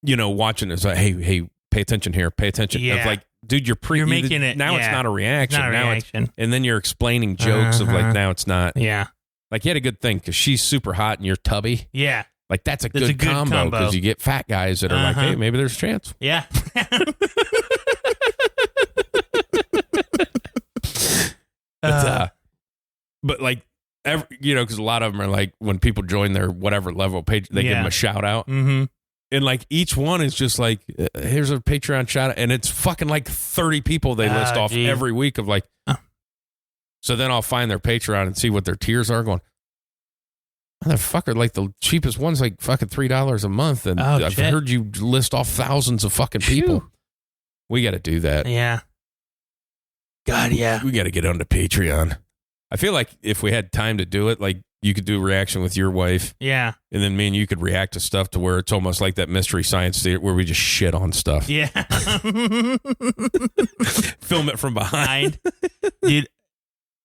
S1: watching this, like, hey, pay attention here, pay attention.
S2: Yeah.
S1: It's like, dude, you're making it. Now it's not a reaction.
S2: It's not a reaction.
S1: And then you're explaining jokes of like, now it's not.
S2: Yeah.
S1: Like, you had a good thing because she's super hot and you're tubby.
S2: Yeah.
S1: Like, that's a good combo because you get fat guys that are like, hey, maybe there's a chance.
S2: Yeah.
S1: But like, because a lot of them are like, when people join their whatever level page, they give them a shout out.
S2: Mm-hmm.
S1: And like, each one is just like, here's a Patreon shout out. And it's fucking like 30 people they list off every week of like, so then I'll find their Patreon and see what their tiers are going, motherfucker, like the cheapest one's like fucking $3 a month. And I've heard you list off thousands of fucking people. We got to do that.
S2: Yeah. God, yeah.
S1: We got to get onto Patreon. I feel like if we had time to do it, like you could do a reaction with your wife.
S2: Yeah.
S1: And then me and you could react to stuff to where it's almost like that Mystery Science Theater where we just shit on stuff.
S2: Yeah.
S1: Film it from behind.
S2: Dude,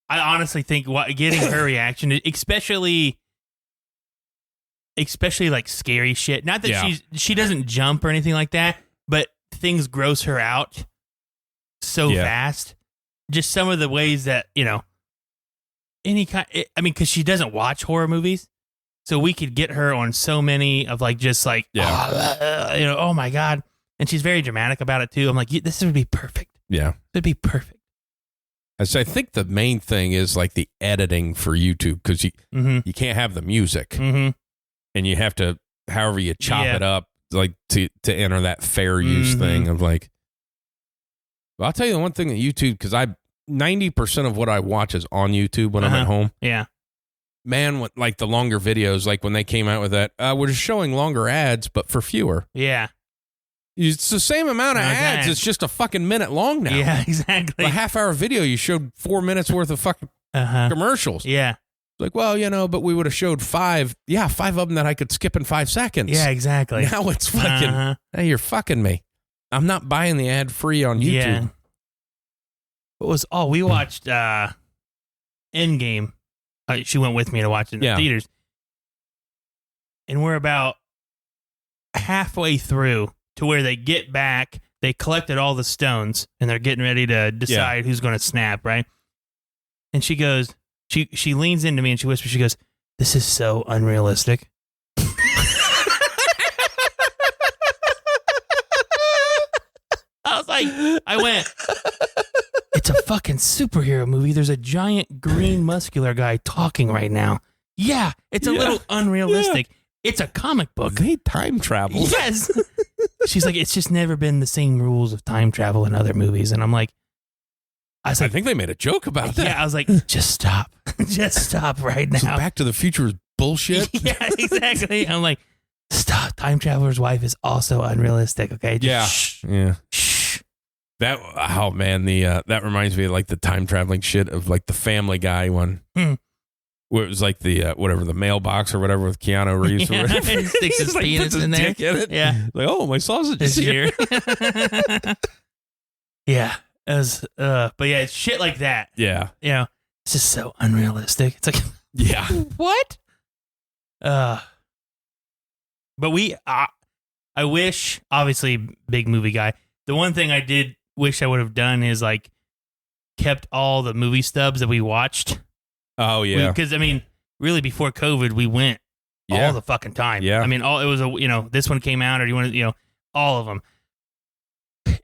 S2: I honestly think getting her reaction, especially like scary shit. Not that she doesn't jump or anything like that, but things gross her out so fast. Just some of the ways that, any kind. I mean, because she doesn't watch horror movies, so we could get her on so many of like just like, oh my god, and she's very dramatic about it too. I'm like, this would be perfect.
S1: Yeah,
S2: it'd be perfect.
S1: So I think the main thing is like the editing for YouTube because you can't have the music, and you have to however you chop it up like to enter that fair use thing of like. Well, I'll tell you the one thing that YouTube because 90% of what I watch is on YouTube when I'm at home.
S2: Yeah,
S1: man, like the longer videos, like when they came out with that, we're just showing longer ads, but for fewer.
S2: Yeah.
S1: It's the same amount of ads. It's just a fucking minute long now.
S2: Yeah, exactly.
S1: A half-hour video, you showed 4 minutes worth of fucking commercials.
S2: Yeah.
S1: Like, well, but we would have showed 5. Yeah, 5 of them that I could skip in 5 seconds.
S2: Yeah, exactly.
S1: Now it's fucking, hey, you're fucking me. I'm not buying the ad free on YouTube.
S2: Yeah. We watched Endgame. She went with me to watch it in the theaters. And we're about halfway through to where they get back. They collected all the stones and they're getting ready to decide who's going to snap, right? And she goes, she leans into me and she whispers, she goes, "This is so unrealistic." I went, "It's a fucking superhero movie. There's a giant green muscular guy talking right now. Yeah, it's a little unrealistic. Yeah. It's a comic book.
S1: They time travel."
S2: Yes. She's like, "It's just never been the same rules of time travel in other movies." And I'm like, I think
S1: they made a joke about that.
S2: Yeah, I was like, just stop. Just stop right now.
S1: So Back to the Future is bullshit?
S2: Yeah, exactly. I'm like, stop. Time Traveler's Wife is also unrealistic, okay?
S1: Just shh. That, oh man, that reminds me of like the time traveling shit of like the Family Guy one. Where it was like the, whatever, the mailbox or whatever with Keanu Reeves.
S2: Yeah,
S1: or whatever.
S2: He sticks his
S1: like,
S2: penis in there.
S1: Dick in it.
S2: Yeah.
S1: Like, oh, my sausage is here.
S2: Yeah. It was, but yeah, it's shit like that.
S1: Yeah.
S2: It's just so unrealistic. It's like,
S1: yeah.
S2: What? But I wish, obviously, big movie guy. The one thing I did wish I would have done is like kept all the movie stubs that we watched.
S1: Oh yeah.
S2: Because I mean, really, before COVID, we went all the fucking time.
S1: Yeah.
S2: I mean, it was this one came out, or you want to, all of them.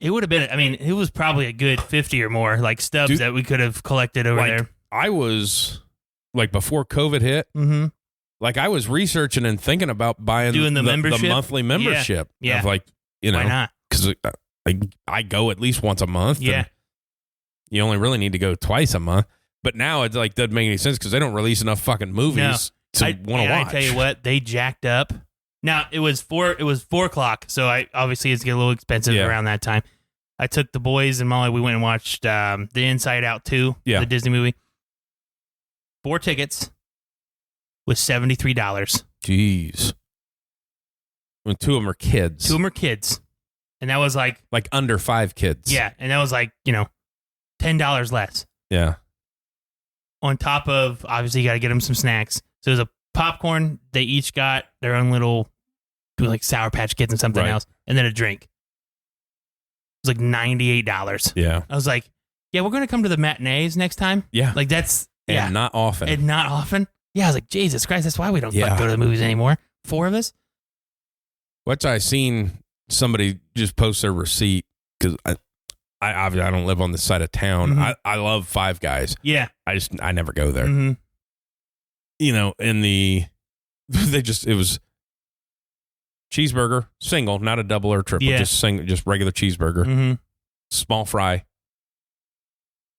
S2: It would have been. I mean, it was probably a good 50 or more like stubs that we could have collected over there.
S1: I was like before COVID hit.
S2: Mm-hmm.
S1: Like I was researching and thinking about buying
S2: the membership,
S1: the monthly membership.
S2: Yeah.
S1: Of like,
S2: why not?
S1: Because I go at least once a month.
S2: Yeah.
S1: You only really need to go twice a month. But now it like doesn't make any sense because they don't release enough fucking movies to want to watch.
S2: I tell you what, they jacked up. Now it was 4:00, so I obviously it's getting a little expensive around that time. I took the boys and Molly. We went and watched the Inside Out 2, the Disney movie. 4 tickets was $73.
S1: Jeez. Well, 2 of them are kids.
S2: 2 of them are kids, and that was like
S1: under 5 kids.
S2: Yeah, and that was like $10 less.
S1: Yeah.
S2: On top of, obviously, you got to get them some snacks. So there's a popcorn. They each got their own little, like Sour Patch Kids and something else, and then a drink. It was like $98.
S1: Yeah.
S2: I was like, yeah, we're going to come to the matinees next time.
S1: Yeah.
S2: Like that's,
S1: and not often.
S2: And not often. Yeah, I was like, Jesus Christ, that's why we don't go to the movies anymore. 4 of us.
S1: What's I seen somebody just post their receipt because I obviously I don't live on this side of town.
S2: Mm-hmm.
S1: I love Five Guys.
S2: Yeah.
S1: I never go there.
S2: Mm-hmm.
S1: It was cheeseburger, single, not a double or triple, just regular cheeseburger,
S2: mm-hmm.
S1: small fry,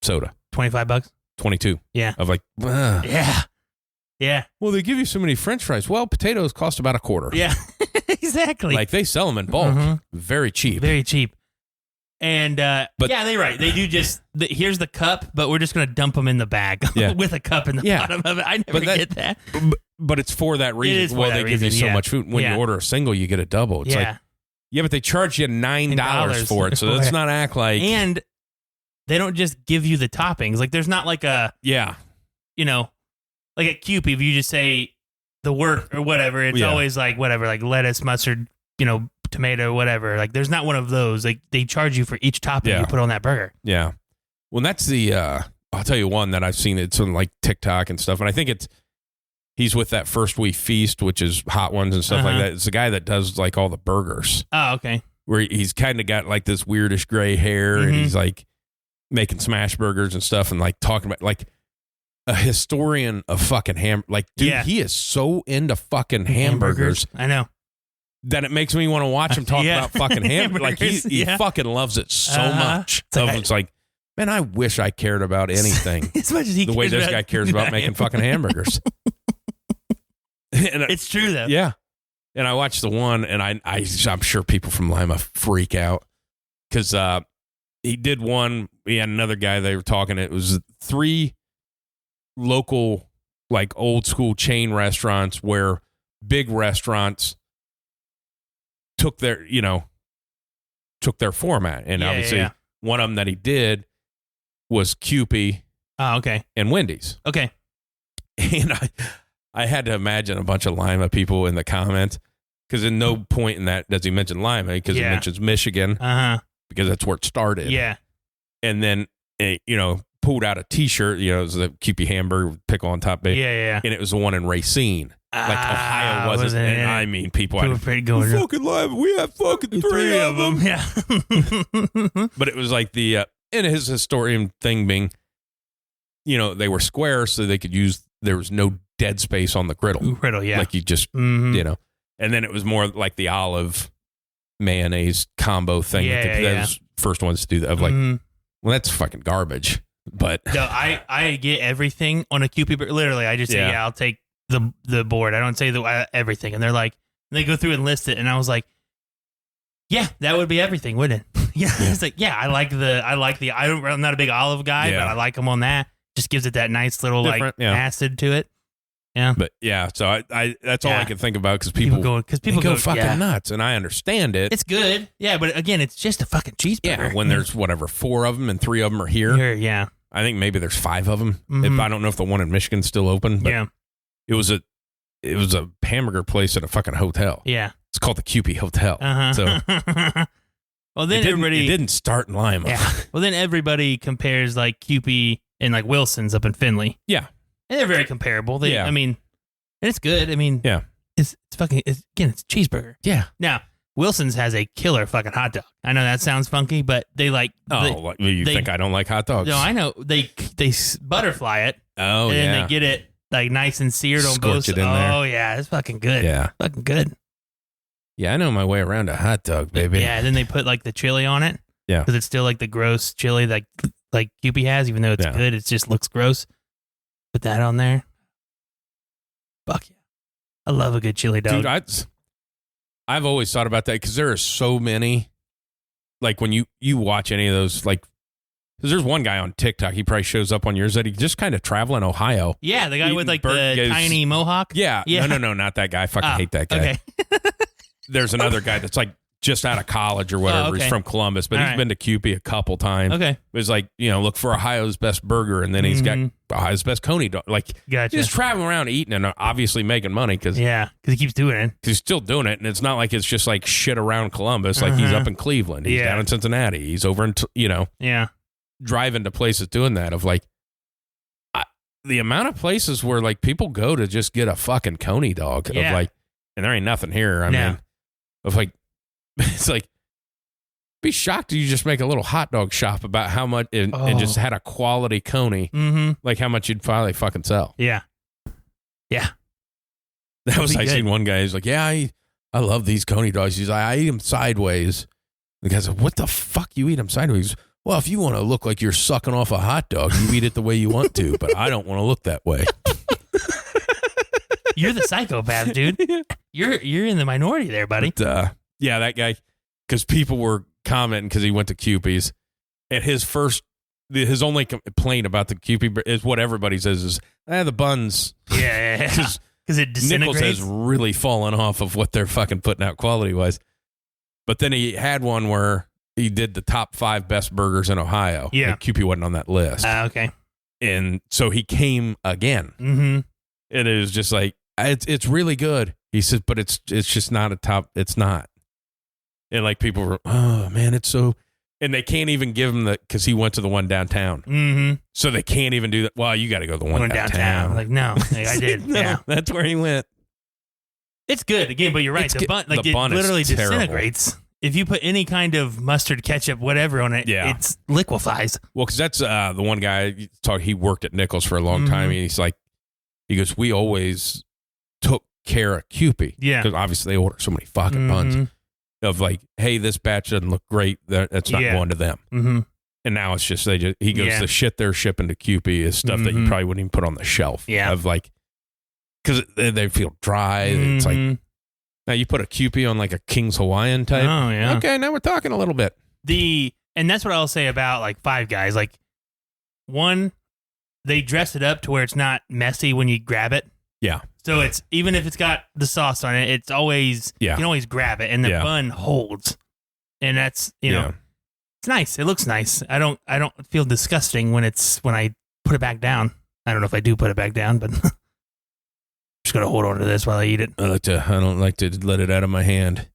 S1: soda.
S2: $25?
S1: 22.
S2: Yeah.
S1: Of like, ugh.
S2: Yeah. Yeah.
S1: Well, they give you so many French fries. Well, potatoes cost about $0.25.
S2: Yeah. Exactly.
S1: Like they sell them in bulk.
S2: Mm-hmm.
S1: Very cheap.
S2: Very cheap. And they're right. They do just here's the cup, but we're just going to dump them in the bag with a cup in the bottom of it. I never get that.
S1: But it's for that reason.
S2: It is for that
S1: give you
S2: reason,
S1: so much food. When you order a single, you get a double. It's like, but they charge you $9 for it. So let's not act like.
S2: And they don't just give you the toppings. Like there's not like a like at Cupid, if you just say the word or whatever, it's always like whatever, like lettuce, mustard, tomato, whatever. Like there's not one of those. Like they charge you for each topping you put on that burger.
S1: Yeah. Well, that's the I'll tell you one that I've seen. It's on like TikTok and stuff. And I think he's with that First We Feast, which is Hot Ones and stuff like that. It's the guy that does like all the burgers.
S2: Oh, okay.
S1: Where he's kind of got like this weirdish gray hair and he's like making smash burgers and stuff and like talking about like a historian of fucking like, dude, he is so into fucking hamburgers.
S2: I know.
S1: That it makes me want to watch him talk about fucking hamburgers. Like he fucking loves it so much. It's like, man, I wish I cared about anything
S2: as much as he
S1: the way this guy cares about making fucking hamburgers.
S2: It's true though.
S1: Yeah. And I watched the one, and I'm sure people from Lima freak out because he did one. He had another guy they were talking. It was 3 local, like old school chain restaurants where big restaurants took their format, and obviously one of them that he did was Cupie.
S2: Oh, okay.
S1: And Wendy's.
S2: Okay.
S1: And I had to imagine a bunch of Lima people in the comments. Because in no point in that does he mention Lima, because he mentions Michigan, because that's where it started.
S2: Yeah.
S1: And then, pulled out a T-shirt, it was a Cupie hamburger with pickle on top.
S2: Yeah.
S1: And it was the one in Racine. Like Ohio wasn't. And I mean, people
S2: were pretty going.
S1: Fucking Lima, we have fucking 3 of them.
S2: Yeah.
S1: But it was like and his historian thing being, they were square so they could there was no dead space on the griddle.
S2: Yeah.
S1: Like you just, And then it was more like the olive mayonnaise combo thing. That was first ones to do that. Of like, well, that's fucking garbage. But
S2: no, I get everything on a Cupie. Literally, I just say, I'll take the board. I don't say everything. And they're like, they go through and list it. And I was like, yeah, that would be everything, wouldn't it? It's like, I'm not a big olive guy, but I like them on that. Just gives it that nice little acid to it. Yeah.
S1: But so I that's all I can think about because people go fucking nuts, and I understand it.
S2: It's good. Yeah, but again, it's just a fucking cheeseburger.
S1: Yeah, when there's 4 of them and 3 of them are here.
S2: Yeah.
S1: I think maybe there's 5 of them. If I don't know if the one in Michigan's still open, but it was a hamburger place at a fucking hotel.
S2: Yeah.
S1: It's called the Cupie Hotel. So
S2: well, then
S1: it didn't start in Lima.
S2: Yeah. Well, then everybody compares like Cupie and like Wilson's up in Findlay.
S1: Yeah.
S2: And they're very comparable. I mean, and it's good. I mean, it's fucking, it's cheeseburger.
S1: Yeah.
S2: Now, Wilson's has a killer fucking hot dog. I know that sounds funky, but they like.
S1: You think I don't like hot dogs?
S2: No, I know. They butterfly it.
S1: Oh,
S2: and then they get it like nice and seared on both sides. Oh, yeah. It's fucking good.
S1: Yeah.
S2: Fucking good.
S1: Yeah, I know my way around a hot dog, baby.
S2: Yeah. And then they put like the chili on it.
S1: Yeah.
S2: Because it's still like the gross chili like Cupie has, even though it's good. It just looks gross. Put that on there. Fuck yeah. I love a good chili dog.
S1: Dude, I've always thought about that because there are so many. Like when you watch any of those, like, because there's one guy on TikTok, he probably shows up on yours that he just kind of travel in Ohio.
S2: Yeah, the guy with like the tiny mohawk.
S1: Yeah. No, not that guy. I fucking hate that guy.
S2: Okay.
S1: There's another guy that's like just out of college or whatever. He's from Columbus, but he's been to Cupie a couple times.
S2: Okay.
S1: It's like, look for Ohio's best burger, and then he's got Ohio's best coney dog. Like,
S2: gotcha.
S1: He's traveling around eating and obviously making money because
S2: he keeps doing it.
S1: He's still doing it, and it's not like it's just like shit around Columbus. Like he's up in Cleveland, he's down in Cincinnati, he's over in driving to places doing that. Of like the amount of places where like people go to just get a fucking coney dog of like, and there ain't nothing here. I mean, of like. It's like, be shocked if you just make a little hot dog shop about how much and just had a quality coney, like how much you'd finally fucking sell.
S2: Yeah. Yeah.
S1: That was, I seen one guy, he's like, I love these coney dogs. He's like, I eat them sideways. The guy's like, what the fuck you eat them sideways? Well, if you want to look like you're sucking off a hot dog, you eat it the way you want to, but I don't want to look that way.
S2: You're the psychopath, dude. You're in the minority there, buddy.
S1: But, yeah, that guy, because people were commenting because he went to Cupie's, and his only complaint about the Cupie is what everybody says is, the buns.
S2: Yeah. Because it disintegrates.
S1: Nichols has really fallen off of what they're fucking putting out quality-wise. But then he had one where he did the top 5 best burgers in Ohio.
S2: Yeah.
S1: And Cupie wasn't on that list.
S2: Okay.
S1: And so he came again.
S2: Mm-hmm.
S1: And it was just like, it's really good. He said, but it's just not a top, it's not. And like people were, oh man, it's so, And they can't even give him because he went to the one downtown.
S2: Mm-hmm.
S1: So they can't even do that. Well, you got to go to the one downtown.
S2: Like, no, I did.
S1: No,
S2: yeah.
S1: that's where he went.
S2: It's good. Again, but you're right. The bun, like,
S1: the
S2: it
S1: bun
S2: literally
S1: is terrible.
S2: disintegrates. If you put any kind of mustard, ketchup, whatever on it, it liquefies.
S1: Well, because that's the one guy, he worked at Nichols for a long time. And he's like, he goes, we always took care of Kewpie.
S2: Yeah.
S1: Because obviously they order so many fucking buns. Of like, hey, this batch doesn't look great. That's not going to them.
S2: Mm-hmm.
S1: And now it's just, he goes, the shit they're shipping to Kewpie is stuff that you probably wouldn't even put on the shelf.
S2: Yeah.
S1: Of like, because they feel dry. It's like, now you put a Kewpie on like a King's Hawaiian type.
S2: Oh, yeah.
S1: Okay, now we're talking a little bit.
S2: And that's what I'll say about like Five Guys. Like, one, they dress it up to where it's not messy when you grab it.
S1: Yeah.
S2: So it's, even if it's got the sauce on it, it's always, you can always grab it, and the bun holds. And that's, you know, it's nice. It looks nice. I don't feel disgusting when I put it back down. I don't know if I do put it back down, but I'm just going to hold on to this while I eat it.
S1: I don't like to let it out of my hand.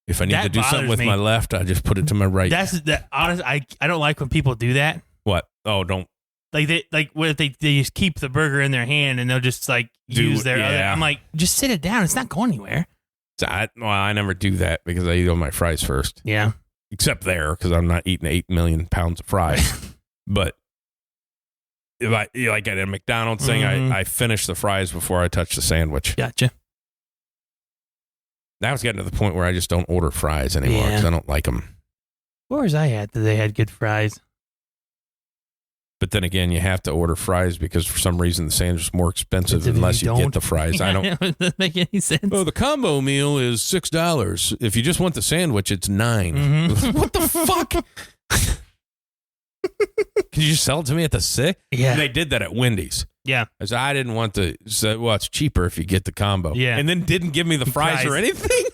S1: If I need to do something with my left, I just put it to my right.
S2: Honest. I don't like when people do that.
S1: What? Oh, don't.
S2: What if they just keep the burger in their hand and they'll just like use their other. I'm like, just sit it down. It's not going anywhere.
S1: So I never do that because I eat all my fries first.
S2: Yeah.
S1: Except there, because I'm not eating 8 million pounds of fries. But if like at a McDonald's thing, I finish the fries before I touch the sandwich.
S2: Gotcha.
S1: Now it's getting to the point where I just don't order fries anymore because I don't like them.
S2: Where was I at that they had good fries?
S1: But then again, you have to order fries because for some reason the sandwich is more expensive unless you get the fries. I don't.
S2: It doesn't make any sense.
S1: Oh, the combo meal is $6. If you just want the sandwich, it's $9. What the fuck? Can you just sell it to me at the $6?
S2: Yeah.
S1: They did that at Wendy's.
S2: Yeah.
S1: As I didn't want to say, well, it's cheaper if you get the combo.
S2: Yeah.
S1: And then didn't give me the fries or anything.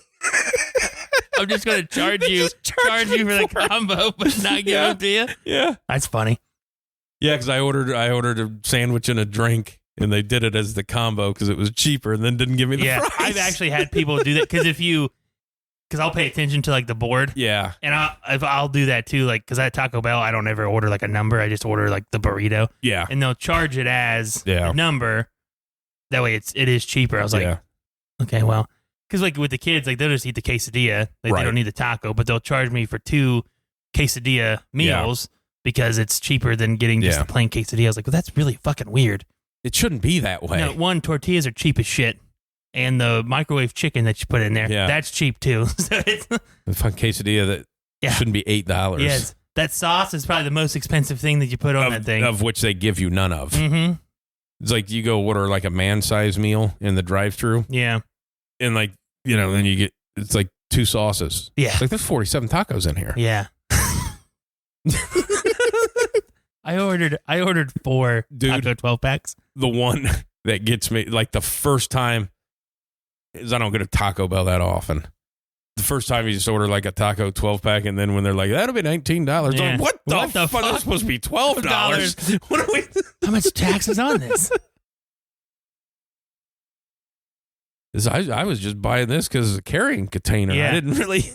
S2: I'm just going to charge you for the combo, but not give it to you.
S1: Yeah.
S2: That's funny.
S1: Yeah, because I ordered a sandwich and a drink, and they did it as the combo because it was cheaper, and then didn't give me the fries.
S2: I've actually had people do that because I'll pay attention to like the board.
S1: Yeah,
S2: and I'll do that too. Like, because at Taco Bell, I don't ever order like a number. I just order like the burrito.
S1: Yeah,
S2: and they'll charge it as a number. That way, it is cheaper. I was like, okay, well, because like with the kids, like they'll just eat the quesadilla. Like they don't need the taco, but they'll charge me for 2 quesadilla meals. Because it's cheaper than getting just the plain quesadilla. I was like, well, that's really fucking weird.
S1: It shouldn't be that way.
S2: No, one, tortillas are cheap as shit. And the microwave chicken that you put in there, that's cheap too. So it's
S1: the fucking quesadilla that shouldn't be $8.
S2: Yes. That sauce is probably the most expensive thing that you put on that thing.
S1: Of which they give you none of.
S2: Mm-hmm.
S1: It's like you go order like a man-sized meal in the drive-thru.
S2: Yeah.
S1: And like, then you get, it's like 2 sauces.
S2: Yeah.
S1: It's like there's 47 tacos in here.
S2: Yeah. I ordered 4 taco 12 packs.
S1: The one that gets me, like the first time, is I don't go to Taco Bell that often. The first time you just order like a taco 12 pack, and then when they're like, that'll be $19.
S2: Yeah.
S1: Like, what the fuck? That's supposed to be $12. What are we?
S2: How much tax is on this?
S1: I was just buying this because it's a carrying container.
S2: Yeah.
S1: I didn't really.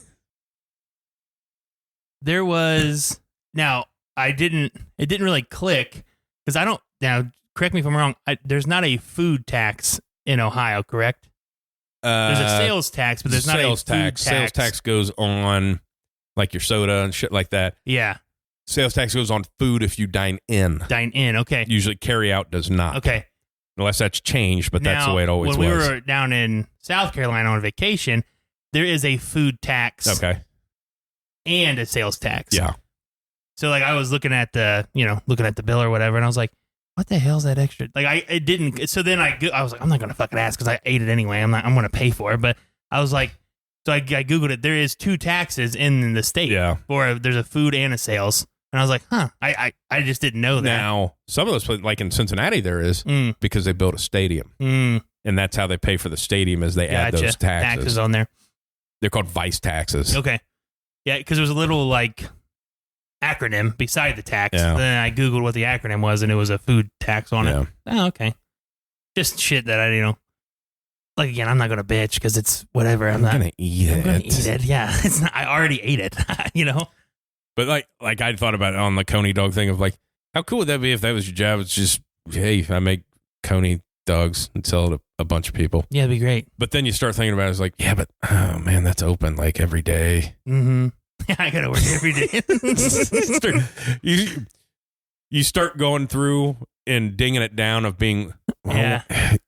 S2: There was. Now, it didn't really click because I don't. Now, correct me if I'm wrong. There's not a food tax in Ohio, correct? There's a sales tax, but there's not a food tax.
S1: Sales tax goes on like your soda and shit like that.
S2: Yeah.
S1: Sales tax goes on food if you dine in.
S2: Dine in, okay.
S1: Usually carry out does not.
S2: Okay.
S1: Unless that's changed, but that's the way it always was.
S2: When we were down in South Carolina on vacation, there is a food tax.
S1: Okay.
S2: And a sales tax.
S1: Yeah.
S2: So like I was looking at the bill or whatever, and I was like, what the hell's that extra? Like it didn't. So then I was like, I'm not going to fucking ask because I ate it anyway. I'm going to pay for it. But I was like, so I Googled it. There is 2 taxes in the state.
S1: Yeah.
S2: There's a food and a sales. And I was like, huh, I just didn't know that.
S1: Now, some of those places, like in Cincinnati, there is because they built a stadium. And that's how they pay for the stadium is they add those taxes.
S2: Taxes on there.
S1: They're called vice taxes.
S2: Okay. Yeah, because there was a little like acronym beside the tax.
S1: Yeah.
S2: Then I Googled what the acronym was, and it was a food tax on it. Oh, okay. Just shit that like again, I'm not gonna bitch because it's whatever. I'm not
S1: gonna eat it.
S2: I'm gonna eat it. Yeah, it's not. I already ate it.
S1: But like I thought about it on the Coney dog thing of like, how cool would that be if that was your job? It's just, hey, I make Coney dogs and sell it to a bunch of people.
S2: Yeah, it'd be great.
S1: But then you start thinking about it, it's like, yeah, but oh man, that's open like every day.
S2: Mm-hmm. Yeah, I gotta work every day.
S1: you start going through and dinging it down of being,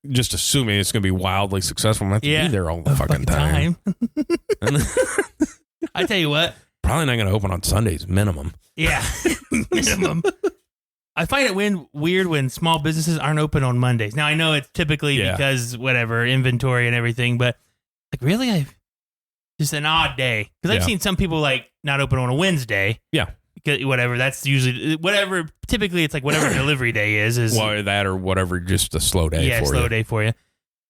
S1: just assuming it's going to be wildly successful. I'm going to have to be there all the fucking time.
S2: I tell you what.
S1: Probably not going to open on Sundays, minimum.
S2: Yeah, minimum. I find it weird when small businesses aren't open on Mondays. Now, I know it's typically because whatever, inventory and everything, but like really, just an odd day. Because I've seen some people like not open on a Wednesday. Yeah. Because whatever, that's usually, whatever, typically it's like whatever delivery day is.
S1: Well, that or whatever, just a slow day for you.
S2: Yeah, slow day for you.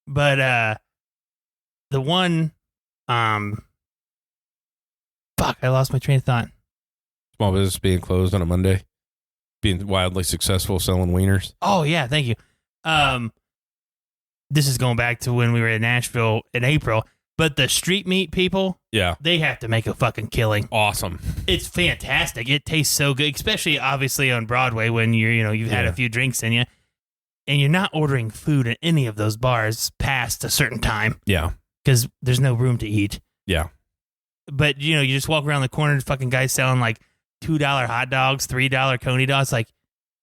S2: But the one, fuck, I lost my train of thought.
S1: Small business being closed on a Monday. Being wildly successful selling wieners.
S2: Oh, yeah, thank you. This is going back to when we were in Nashville in April. But the street meat people, they have to make a fucking killing.
S1: Awesome.
S2: It's fantastic. It tastes so good, especially obviously on Broadway when you've had a few drinks in you, and you're not ordering food at any of those bars past a certain time. Yeah, because there's no room to eat. Yeah, but you just walk around the corner, fucking guys selling like $2 hot dogs, $3 Coney dogs, like.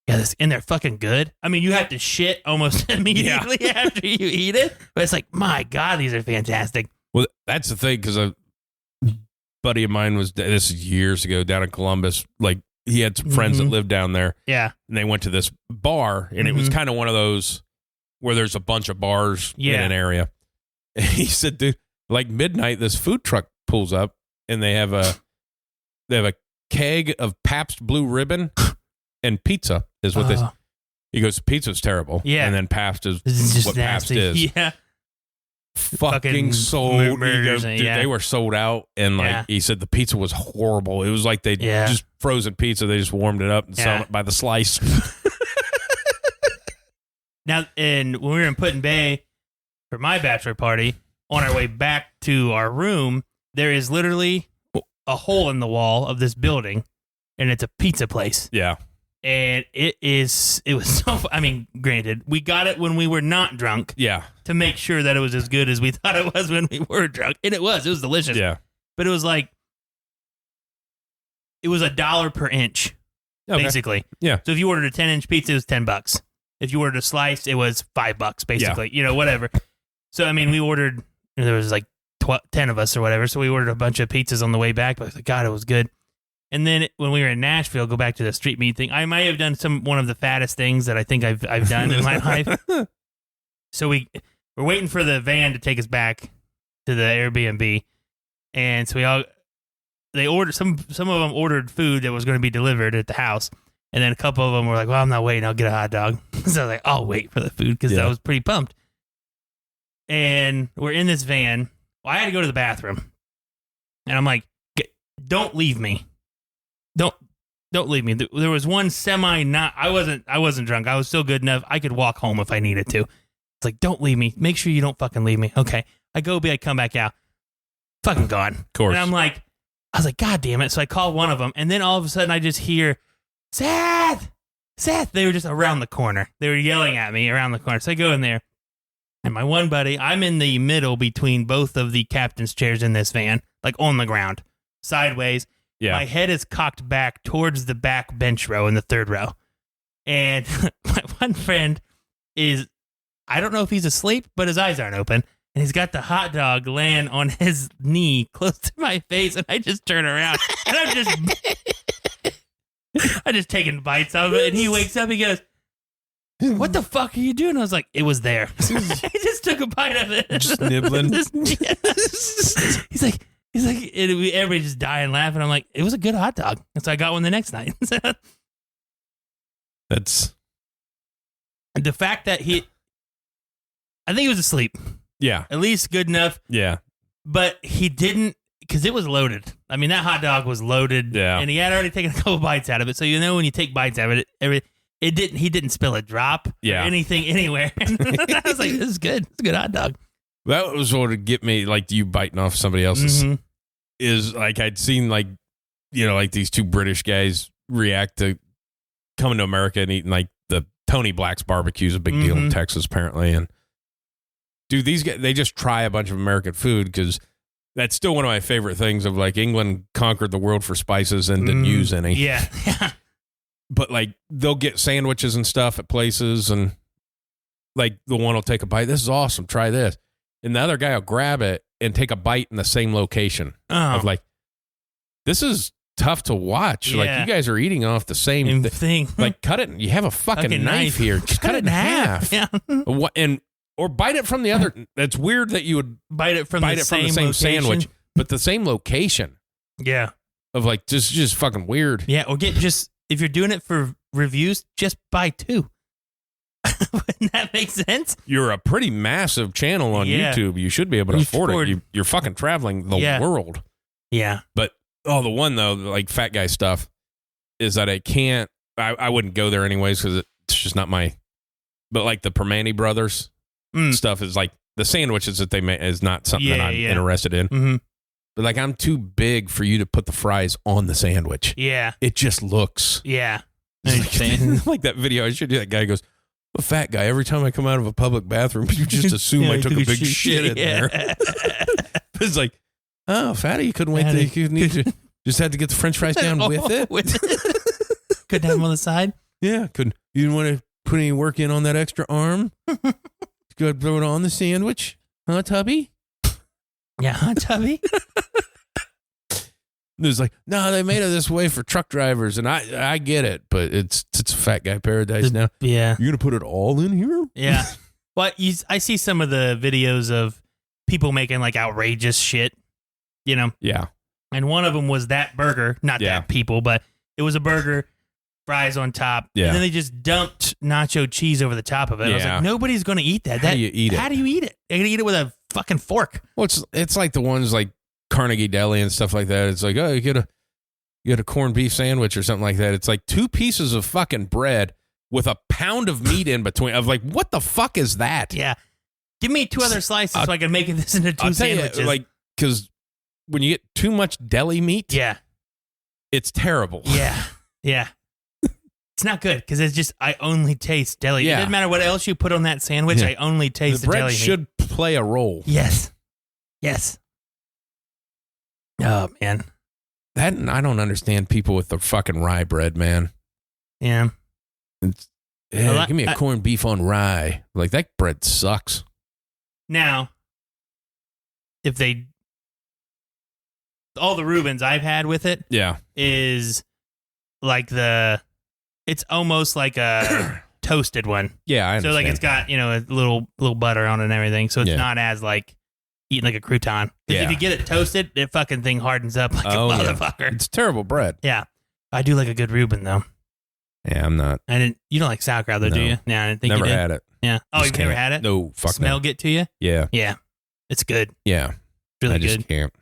S2: Yeah, and they're fucking good. I mean, you have to shit almost immediately after you eat it, but it's like, my God, these are fantastic.
S1: Well, that's the thing, because a buddy of mine this is years ago, down in Columbus. Like, he had some friends that lived down there. Yeah. And they went to this bar, and it was kind of one of those where there's a bunch of bars in an area. And he said, dude, like midnight, this food truck pulls up, and they have a keg of Pabst Blue Ribbon and pizza is what he goes, pizza's terrible. Yeah. And then Pabst is what Pabst is. Yeah. Fucking sold. They were sold out. And like he said, the pizza was horrible. It was like they just frozen pizza. They just warmed it up and sold it by the slice.
S2: Now, when we were in Put-in Bay for my bachelor party, on our way back to our room, there is literally a hole in the wall of this building, and it's a pizza place. Yeah. And it was so, I mean, granted, we got it when we were not drunk. Yeah. To make sure that it was as good as we thought it was when we were drunk. And it was delicious. Yeah. But it was like, it was $1 per inch, basically. Yeah. So if you ordered a 10-inch pizza, it was $10. If you ordered a slice, it was $5, basically, whatever. So, I mean, we ordered, there was like 10 of us or whatever. So we ordered a bunch of pizzas on the way back, but I was like, God, it was good. And then when we were in Nashville, go back to the street meat thing. I might have done one of the fattest things that I think I've done in my life. So we're waiting for the van to take us back to the Airbnb, and so they ordered some of them ordered food that was going to be delivered at the house, and then a couple of them were like, "Well, I'm not waiting. I'll get a hot dog." So I was like, "I'll wait for the food," because I was pretty pumped. And we're in this van. Well, I had to go to the bathroom, and I'm like, "Don't leave me." Don't leave me. There was one I wasn't drunk. I was still good enough. I could walk home if I needed to. It's like, don't leave me. Make sure you don't fucking leave me. Okay. I come back out. Fucking gone. Of course. And I was like, God damn it. So I called one of them, and then all of a sudden I just hear, Seth. They were just around the corner. They were yelling at me around the corner. So I go in there, and my one buddy, I'm in the middle between both of the captain's chairs in this van, like on the ground, sideways. Yeah. My head is cocked back towards the back bench row in the third row. And my one friend I don't know if he's asleep, but his eyes aren't open. And he's got the hot dog laying on his knee close to my face. And I just turn around and I'm just taking bites out of it. And he wakes up, he goes, what the fuck are you doing? I was like, it was there. I just took a bite of it.
S1: Just nibbling.
S2: He's like, everybody just dying laughing. I'm like, it was a good hot dog. And so I got one the next night.
S1: That's
S2: the fact that I think he was asleep. Yeah. At least good enough. Yeah. But he didn't, because it was loaded. I mean, that hot dog was loaded. Yeah. And he had already taken a couple bites out of it. So, when you take bites out of it, he didn't spill a drop or anything anywhere. I was like, this is good. It's a good hot dog.
S1: That was what would get me, like you biting off somebody else's, is like I'd seen like like these two British guys react to coming to America and eating like the Tony Black's barbecue is a big deal in Texas, apparently. And dude, these guys, they just try a bunch of American food because that's still one of my favorite things of like England conquered the world for spices and didn't use any.
S2: Yeah.
S1: But like they'll get sandwiches and stuff at places and like the one will take a bite. This is awesome. Try this. And the other guy will grab it and take a bite in the same location. Of like, this is tough to watch.
S2: Yeah.
S1: Like you guys are eating off the same
S2: thing.
S1: Like cut it. You have a fucking knife here. Just cut it in half.
S2: Yeah.
S1: Or bite it from the other. It's weird that you would
S2: bite it from the same
S1: sandwich, but the same location.
S2: Yeah.
S1: Of like just fucking weird.
S2: Yeah. Or if you're doing it for reviews, just buy two. Wouldn't that make sense?
S1: You're a pretty massive channel on YouTube. You should be able to afford it. You're fucking traveling the world.
S2: Yeah.
S1: But the one though, like fat guy stuff, is that I wouldn't go there anyways because it's just not my. But like the Permane brothers stuff is like the sandwiches that they make is not something that I'm interested in.
S2: Mm-hmm.
S1: But like I'm too big for you to put the fries on the sandwich.
S2: Yeah.
S1: It just looks.
S2: Yeah.
S1: Like that video I showed you. That guy goes, a fat guy. Every time I come out of a public bathroom, you just assume I took a big shit in there. It's like, oh, fatty, you couldn't wait. Just had to get the French fries down with it.
S2: Couldn't have them on the side.
S1: Yeah, couldn't. You didn't want to put any work in on that extra arm. Go throw it on the sandwich, huh, Tubby?
S2: Yeah, huh, Tubby.
S1: It was like, no, they made it this way for truck drivers, and I get it, but it's a fat guy paradise now.
S2: Yeah,
S1: you're gonna put it all in here.
S2: Yeah. Well, I see some of the videos of people making like outrageous shit,
S1: Yeah.
S2: And one of them was that burger, not that people, but it was a burger, fries on top, and then they just dumped nacho cheese over the top of it. Yeah. I was like, nobody's gonna eat that.
S1: How do you eat it?
S2: How do you eat it? You're gonna eat it with a fucking fork.
S1: Well, it's like the ones like Carnegie Deli and stuff like that. It's like, oh, you get a corned beef sandwich or something like that. It's like 2 pieces of fucking bread with a pound of meat in between. Of like, what the fuck is that?
S2: Yeah, give me 2 other slices so I can make this into 2 sandwiches.
S1: You, like, because when you get too much deli meat, it's terrible.
S2: Yeah, yeah. It's not good because it's just I only taste deli. Yeah. It doesn't matter what else you put on that sandwich. I only taste the
S1: bread.
S2: Deli
S1: should
S2: meat.
S1: Play a role.
S2: Yes. Oh man,
S1: that I don't understand people with the fucking rye bread, man.
S2: Yeah.
S1: Give me a corned beef on rye. Like that bread sucks.
S2: Now, if all the Reubens I've had with it, is like it's almost like a toasted one.
S1: Yeah, I understand.
S2: So like it's got a little butter on it and everything, so it's not as like eating like a crouton. Because if you get it toasted, the fucking thing hardens up like a motherfucker.
S1: Yeah. It's terrible bread.
S2: Yeah, I do like a good Reuben though.
S1: Yeah, I'm not.
S2: You don't like sauerkraut though, do you? Yeah, I didn't think
S1: never
S2: you did.
S1: had it.
S2: Yeah. Oh, you've never had it?
S1: No, fuck
S2: Smell get to you?
S1: Yeah.
S2: Yeah. It's good.
S1: Yeah.
S2: Really
S1: I
S2: good.
S1: just can't.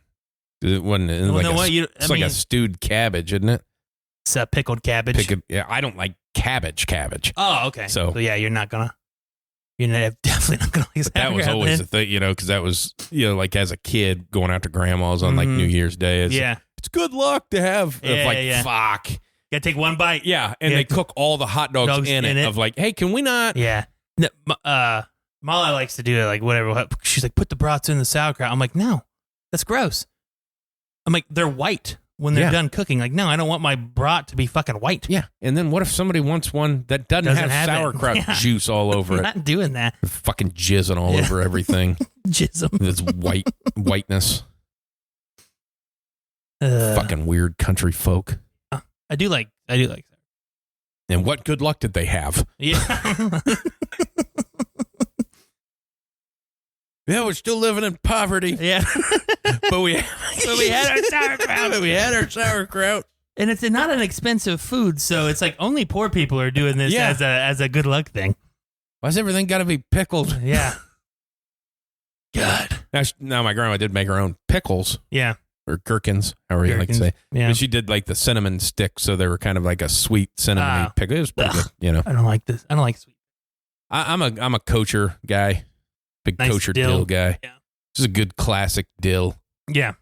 S1: It wasn't it's like a stewed cabbage, isn't it?
S2: It's pickled cabbage.
S1: I don't like cabbage.
S2: Oh, okay.
S1: So
S2: yeah, you're definitely not gonna like
S1: that was always the thing, because that was like as a kid going out to grandma's on like New Year's Day. It's good luck to have. Fuck.
S2: Gotta take one bite.
S1: Yeah, and they cook all the hot dogs in it. Of like, hey, can we not?
S2: Yeah. No, Molly likes to do it like whatever. She's like, put the brats in the sauerkraut. I'm like, no, that's gross. I'm like, they're white when they're done cooking. Like, no, I don't want my brat to be fucking white.
S1: Yeah. And then what if somebody wants one that doesn't have sauerkraut juice all over it?
S2: I'm not doing that.
S1: Fucking jizzing all over everything.
S2: Jism.
S1: This whiteness. Fucking weird country folk.
S2: I do like.
S1: And what good luck did they have?
S2: Yeah.
S1: Yeah, we're still living in poverty.
S2: Yeah.
S1: but we had our sauerkraut.
S2: And it's not an expensive food, so it's like only poor people are doing this as a good luck thing.
S1: Why's everything got to be pickled?
S2: Yeah. God.
S1: Now my grandma did make her own pickles.
S2: Yeah.
S1: Or gherkins, however you like to say.
S2: Yeah.
S1: But she did like the cinnamon sticks, so they were kind of like a sweet cinnamon pickle. It was pretty good,
S2: I don't like this. I don't like sweet.
S1: I'm a kosher guy. Big
S2: nice
S1: kosher dill guy.
S2: Yeah.
S1: This is a good classic dill.
S2: Yeah.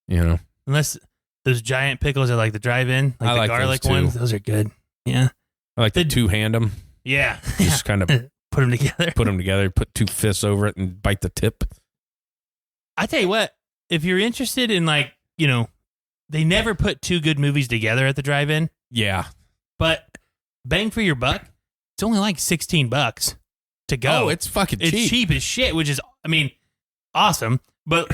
S1: Unless
S2: those giant pickles at like the drive-in, like
S1: I
S2: the
S1: like
S2: garlic
S1: those, too.
S2: ones. Those are good. Yeah.
S1: I like to two-hand them.
S2: Yeah.
S1: Just kind of
S2: put them together.
S1: put two fists over it and bite the tip.
S2: I tell you what, if you're interested in like, they never put two good movies together at the drive-in,
S1: Yeah.
S2: but bang for your buck, it's only like $16 to go.
S1: Oh, it's fucking cheap.
S2: It's cheap as shit, which is, awesome. But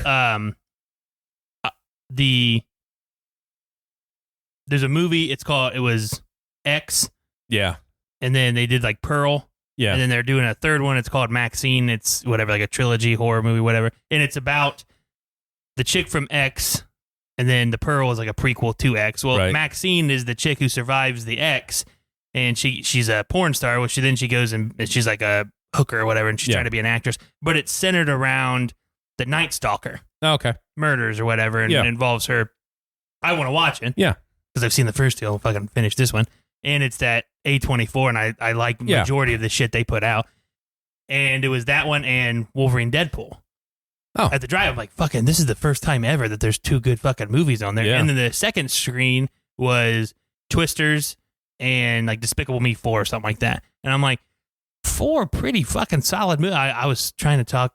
S2: there's a movie. It was X,
S1: Yeah.
S2: and then they did like Pearl,
S1: Yeah.
S2: and then they're doing a third one. It's called Maxine. It's whatever, like a trilogy horror movie, whatever. And it's about the chick from X, and then the Pearl is like a prequel to X. Well,
S1: Right.
S2: Maxine is the chick who survives the X, and she's a porn star. Well, she goes and she's like a hooker or whatever, and she's trying to be an actress. But it's centered around the Night Stalker
S1: Okay.
S2: murders or whatever, and it involves her. I want to watch it.
S1: Yeah.
S2: Because I've seen the first two. I'll fucking finish this one. And it's that A24, and I like the majority of the shit they put out. And it was that one and Wolverine Deadpool.
S1: Oh.
S2: At the drive, I'm like, fucking, this is the first time ever that there's two good fucking movies on there.
S1: Yeah.
S2: And then the second screen was Twisters and like Despicable Me 4 or something like that. And I'm like, 4 pretty fucking solid movies. I was trying to talk.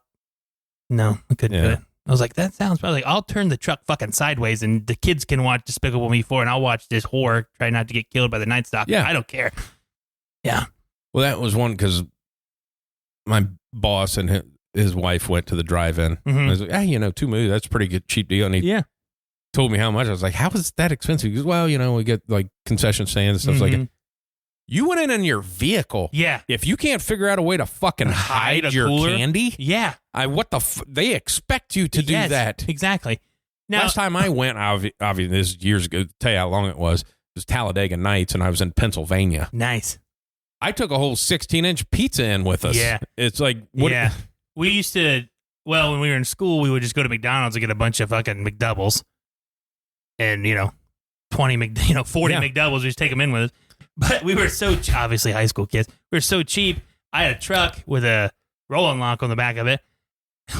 S2: No, I couldn't do it. I was like, that sounds probably like, I'll turn the truck fucking sideways and the kids can watch Despicable Me 4 and I'll watch this horror, try not to get killed by the Night Stalker.
S1: Yeah.
S2: I don't care. Yeah.
S1: Well, that was one because my boss and his wife went to the drive-in.
S2: Mhm.
S1: I was like, 2 movies, that's a pretty good, cheap deal. And he told me how much. I was like, how is that expensive? He goes, well, we get like concession stands and stuff like that. You went in your vehicle.
S2: Yeah.
S1: If you can't figure out a way to fucking hide
S2: a
S1: your
S2: cooler?
S1: candy,
S2: Yeah.
S1: they expect you to do
S2: Yes,
S1: that.
S2: Exactly. Now,
S1: Last time I went, obviously this is years ago, to tell you how long it was Talladega Nights, and I was in Pennsylvania.
S2: nice.
S1: I took a whole 16-inch pizza in with us.
S2: Yeah.
S1: It's like, what?
S2: Yeah. We used to, when we were in school, we would just go to McDonald's and get a bunch of fucking McDoubles. And, 40 McDoubles, we just take them in with us. But we were so, obviously high school kids, we were so cheap. I had a truck with a rolling lock on the back of it.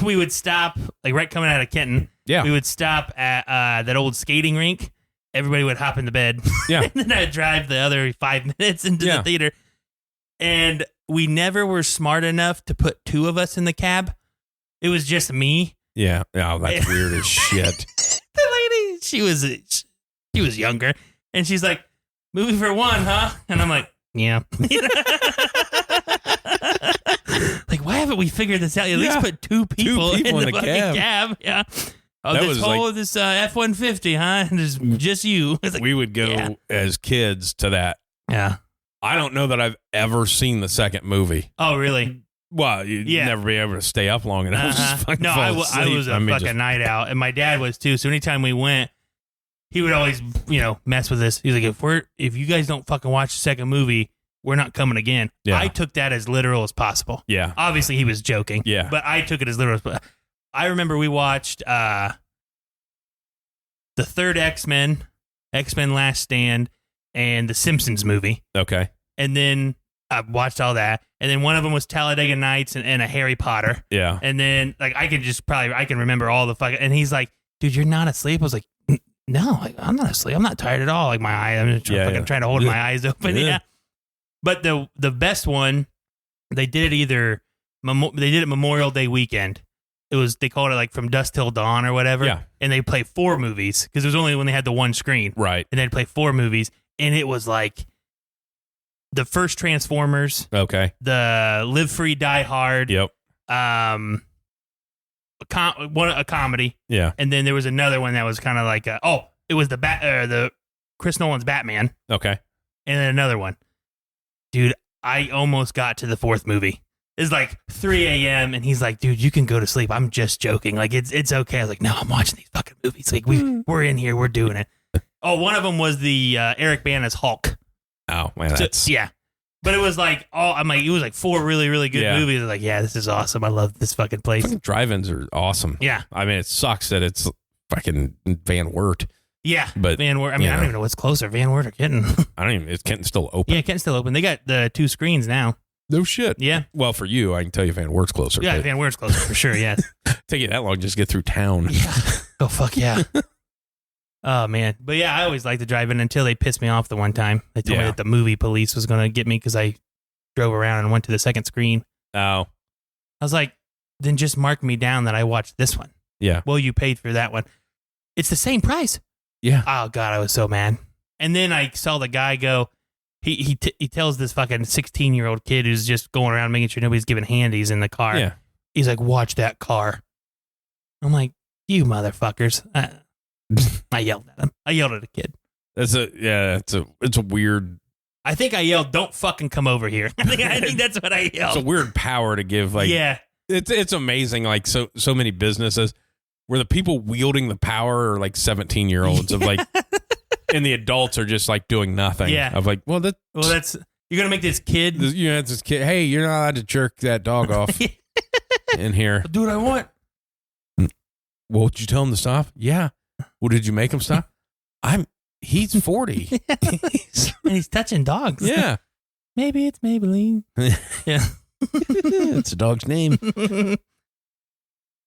S2: We would stop, like right coming out of Kenton.
S1: Yeah.
S2: We would stop at that old skating rink. Everybody would hop in the bed.
S1: Yeah.
S2: And then I'd drive the other 5 minutes into the theater. And we never were smart enough to put 2 of us in the cab. It was just me.
S1: Yeah. Oh, that's weird as shit.
S2: The lady, she was younger. And she's like, movie for 1, huh? And I'm like, yeah. Like, why haven't we figured this out? At least put 2 people in the fucking cab. Yeah. Oh,
S1: That
S2: this
S1: was
S2: whole
S1: like-
S2: this F-150, huh? And it's just you. It's like,
S1: We would go as kids to that.
S2: yeah.
S1: I don't know that I've ever seen the second movie.
S2: Oh, really?
S1: Well, you'd never be able to stay up long enough. Just fucking
S2: No,
S1: fall
S2: I
S1: asleep.
S2: was a
S1: I mean,
S2: fucking night out, and my dad was too. So anytime we went, he would always, mess with us. He's like, if you guys don't fucking watch the second movie, we're not coming again.
S1: Yeah.
S2: I took that as literal as possible.
S1: Yeah.
S2: Obviously, he was joking.
S1: Yeah.
S2: But I took it as literal as possible. I remember we watched the third X-Men Last Stand, and the Simpsons movie.
S1: Okay.
S2: And then I watched all that. And then one of them was Talladega Nights and a Harry Potter.
S1: Yeah.
S2: And then like I can remember all the fucking. And he's like, "Dude, you're not asleep." I was like, "No, I'm not asleep. I'm not tired at all. Like my eye, I'm just trying to hold my eyes open." Yeah. But the best one, they did it Memorial Day weekend. They called it like From Dusk Till Dawn or whatever.
S1: Yeah.
S2: And they play 4 movies because it was only when they had the one screen.
S1: Right.
S2: And they'd play 4 movies, and it was like the first Transformers,
S1: Okay.
S2: the Live Free Die Hard,
S1: Yep.
S2: a comedy,
S1: Yeah.
S2: and then there was another one that was kind of like it was the Chris Nolan's Batman,
S1: Okay.
S2: and then another one. Dude, I almost got to the 4th movie. It's like 3 a.m. and he's like, "Dude, you can go to sleep. I'm just joking. Like it's okay." I was like, "No, I'm watching these fucking movies. Like we're in here, we're doing it." Oh, one of them was the Eric Bana's Hulk.
S1: Oh man, that's
S2: Yeah. But it was like it was like 4 really, really good movies. I was like, yeah, this is awesome. I love this fucking place.
S1: fucking drive-ins are awesome.
S2: Yeah.
S1: I mean, it sucks that it's fucking Van Wert.
S2: Yeah.
S1: But
S2: Van Wert. I mean, I don't even know what's closer, Van Wert or Kenton.
S1: I don't even. Is Kenton still open?
S2: Yeah, Kenton's still open. They got the 2 screens now.
S1: No shit.
S2: Yeah.
S1: Well, for you, I can tell you Van Wert's closer.
S2: Yeah,
S1: but
S2: Van Wert's closer for sure. Yes.
S1: take you that long just to get through town.
S2: Yeah. Oh fuck yeah. Oh, man. But yeah, I always like to drive in until they pissed me off the one time. They told me that the movie police was going to get me because I drove around and went to the second screen.
S1: Oh.
S2: I was like, then just mark me down that I watched this one.
S1: Yeah.
S2: Well, you paid for that one. It's the same price.
S1: Yeah.
S2: Oh, God, I was so mad. And then I saw the guy go, he tells this fucking 16-year-old kid who's just going around making sure nobody's giving handies in the car.
S1: Yeah.
S2: He's like, watch that car. I'm like, you motherfuckers. I yelled at him. I yelled at a kid.
S1: It's a weird.
S2: I think I yelled, don't fucking come over here. I think that's what I yelled.
S1: It's a weird power to give. Like,
S2: yeah.
S1: It's amazing. Like so many businesses where the people wielding the power are like 17-year-olds of like, and the adults are just like doing nothing.
S2: Yeah.
S1: Of like,
S2: that's you're gonna make this kid.
S1: This kid. Hey, you're not allowed to jerk that dog off in here.
S2: Do what I want.
S1: Well, did you tell him to stop? Yeah. Well, did you make him stop? He's 40.
S2: And he's touching dogs.
S1: Yeah.
S2: Maybe it's Maybelline. Yeah.
S1: It's a dog's name.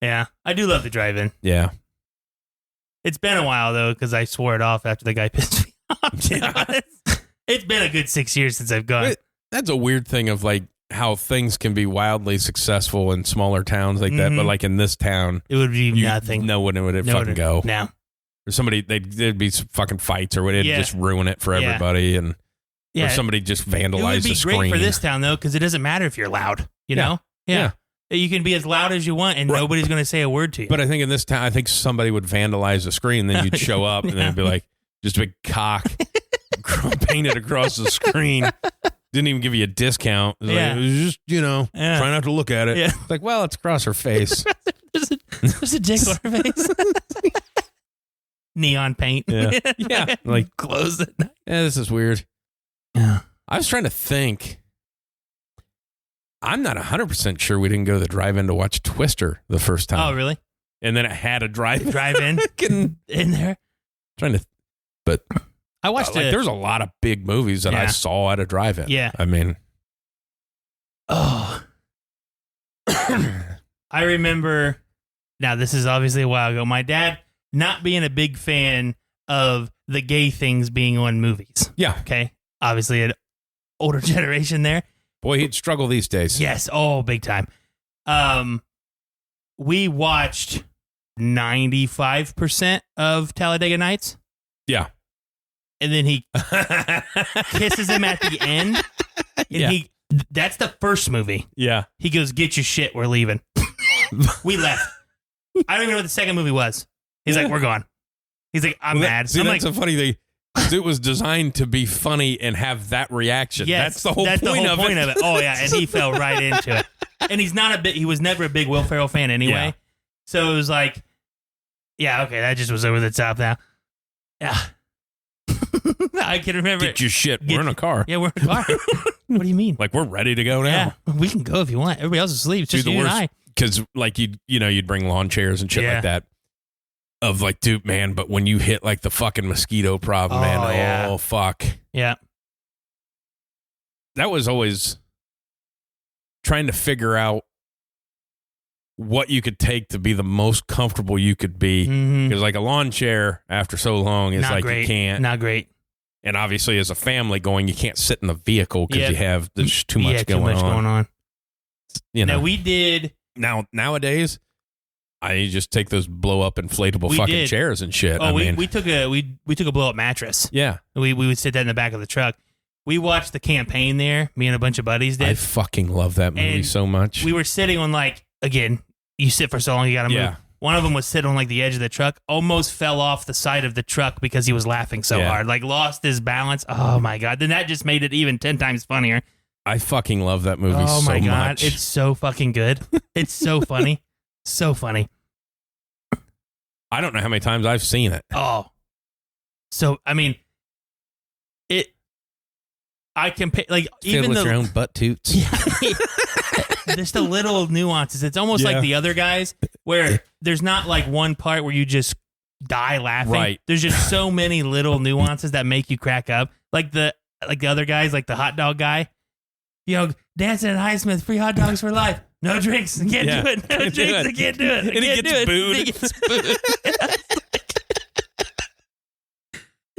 S2: Yeah. I do love the drive-in.
S1: Yeah.
S2: It's been a while, though, because I swore it off after the guy pissed me off. Yeah. It's been a good 6 years since I've gone.
S1: That's a weird thing of like how things can be wildly successful in smaller towns like that, but like in this town,
S2: it would be nothing.
S1: No one would fucking go.
S2: No.
S1: Or somebody, there'd be some fucking fights or whatever. It'd just ruin it for everybody. And or somebody just vandalize the screen.
S2: It would be great for this town, though, because it doesn't matter if you're loud, you know? Yeah. You can be as loud as you want, and nobody's going to say a word to you.
S1: But I think in this town, I think somebody would vandalize the screen, then you'd show up, and then it'd be like, just a big cock painted across the screen. Didn't even give you a discount. It was just, try not to look at it.
S2: Yeah.
S1: It's like, well, it's across her face.
S2: there's a dick on her face. Neon paint.
S1: Yeah. Like,
S2: close it.
S1: Yeah, this is weird.
S2: Yeah.
S1: I was trying to think. I'm not 100% sure we didn't go to the drive-in to watch Twister the first time.
S2: Oh, really?
S1: And then it had a drive-in.
S2: in there.
S1: Trying to, but
S2: I watched
S1: it. There's a lot of big movies that I saw at a drive-in.
S2: Yeah.
S1: I mean.
S2: Oh. I remember, now this is obviously a while ago, my dad not being a big fan of the gay things being on movies.
S1: Yeah.
S2: Okay. Obviously an older generation there.
S1: Boy, he'd struggle these days.
S2: Yes. Oh, big time. We watched 95% of Talladega Nights.
S1: Yeah.
S2: And then he kisses him at the end. And that's the first movie.
S1: Yeah.
S2: He goes, get your shit. We're leaving. We left. I don't even know what the second movie was. He's like, we're gone. He's like, I'm mad.
S1: See,
S2: I'm
S1: that's
S2: like,
S1: a funny thing. It was designed to be funny and have that reaction.
S2: Yes,
S1: that's the whole point of it.
S2: Oh yeah, and he fell right into it. And he was never a big Will Ferrell fan anyway.
S1: Yeah.
S2: So it was like, yeah, okay, that just was over the top now. Yeah. I can remember.
S1: Get your shit. We're in a car.
S2: Yeah, we're in a car. What do you mean?
S1: Like, we're ready to go now.
S2: Yeah, we can go if you want. Everybody else is asleep. It's just you and I.
S1: Because like you'd bring lawn chairs and shit like that. Of like, dude, man, but when you hit like the fucking mosquito problem, oh fuck.
S2: Yeah.
S1: That was always trying to figure out what you could take to be the most comfortable you could be. Because like a lawn chair after so long is
S2: not
S1: like
S2: great.
S1: You can't.
S2: Not great.
S1: And obviously as a family going, you can't sit in the vehicle because there's too much going on.
S2: Now we did.
S1: Nowadays, I just take those blow up inflatable fucking chairs and shit.
S2: Oh, we took a blow up mattress.
S1: Yeah.
S2: We would sit that in the back of the truck. We watched The Campaign there. Me and a bunch of buddies did.
S1: I fucking love that movie so much.
S2: We were sitting on again, you sit for so long, you got to move. One of them was sitting on the edge of the truck, almost fell off the side of the truck because he was laughing so hard. Lost his balance. Oh my God. Then that just made it even 10 times funnier.
S1: I fucking love that movie so much. Oh my God.
S2: It's so fucking good. It's so funny. So funny.
S1: I don't know how many times I've seen it.
S2: Oh. So, I mean, I can pay, even
S1: with your own butt toots.
S2: Just the little nuances. It's almost like the other guys where there's not one part where you just die laughing.
S1: Right.
S2: There's just so many little nuances that make you crack up. Like the other guys, like the hot dog guy. Dancing at Highsmith, free hot dogs for life. No drinks. I can't do it. No drinks. I can't do it.
S1: And he gets booed.
S2: He gets booed.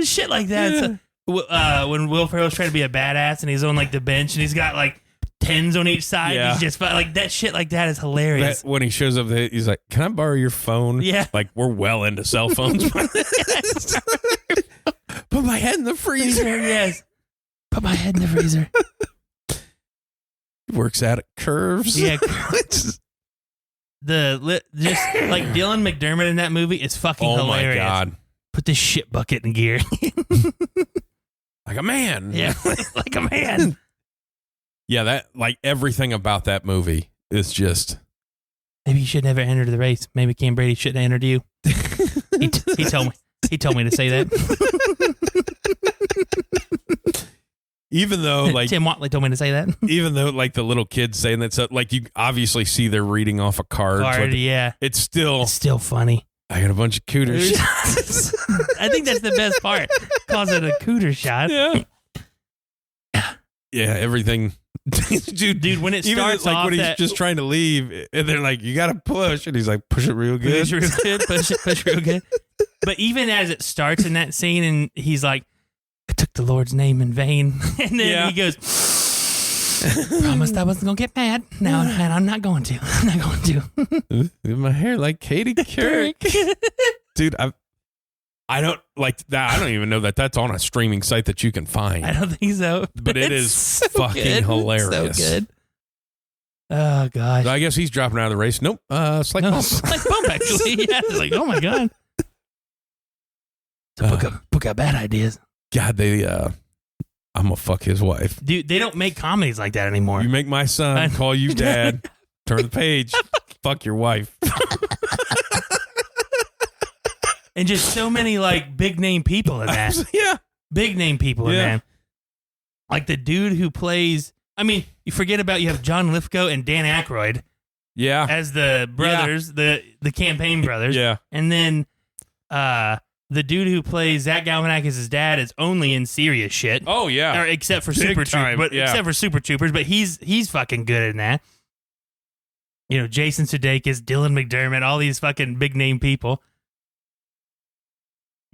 S2: Shit like that.
S1: Yeah.
S2: When Will Ferrell's trying to be a badass and he's on like the bench and he's got like 10s on each side.
S1: Yeah.
S2: He's just like that shit like that is hilarious.
S1: When he shows up, he's like, "Can I borrow your phone?"
S2: Yeah.
S1: Like we're well into cell phones. Put my head in the freezer.
S2: Yes. Put my head in the freezer.
S1: He works out at Curves.
S2: Yeah. Just like Dylan McDermott in that movie is fucking hilarious.
S1: Oh my God.
S2: Put this shit bucket in gear.
S1: Like a man.
S2: Yeah. Like a man.
S1: Yeah, that like everything about that movie is just.
S2: Maybe you should never enter the race. Maybe Cam Brady shouldn't have entered you. he told me. He told me to say that.
S1: Even though like
S2: Tim Watley told me to say that.
S1: Even though like the little kids saying that stuff, like you obviously see they're reading off a card.
S2: Yeah.
S1: It's still
S2: funny.
S1: I got a bunch of cooters.
S2: I think that's the best part. Calls it a cooter shot.
S1: Yeah. Yeah, everything. Dude,
S2: when it
S1: even
S2: starts
S1: like
S2: off
S1: when he's just trying to leave and they're like, you gotta push, and he's like, push it real good.
S2: Push real good. But even as it starts in that scene and he's like, I took the Lord's name in vain. And then he goes, promised I wasn't gonna get mad. No, and I'm not going to. I'm not going to.
S1: My hair like Katie Couric. Dude, I don't like that. I don't even know that that's on a streaming site that you can find.
S2: I don't think so.
S1: But it is so fucking hilarious.
S2: So good. Oh gosh.
S1: So I guess he's dropping out of the race. Nope. Slight bump.
S2: Slight bump actually. Yeah. It's like, oh my God. So book out bad ideas.
S1: God, I'm gonna fuck his wife.
S2: Dude, they don't make comedies like that anymore.
S1: You make my son call you dad. Turn the page. Fuck your wife.
S2: And just so many like big name people in that.
S1: Yeah.
S2: Big name people in that. Like the dude who plays, I mean, you forget about you have John Lithgow and Dan Aykroyd.
S1: Yeah.
S2: As the brothers, the campaign brothers.
S1: Yeah.
S2: And then the dude who plays Zach Galifianakis' dad is only in serious shit.
S1: Oh yeah.
S2: Or except for
S1: Big
S2: Super
S1: time,
S2: Troopers, except for Super Troopers, but he's fucking good in that. You know, Jason Sudeikis, Dylan McDermott, all these fucking big name people.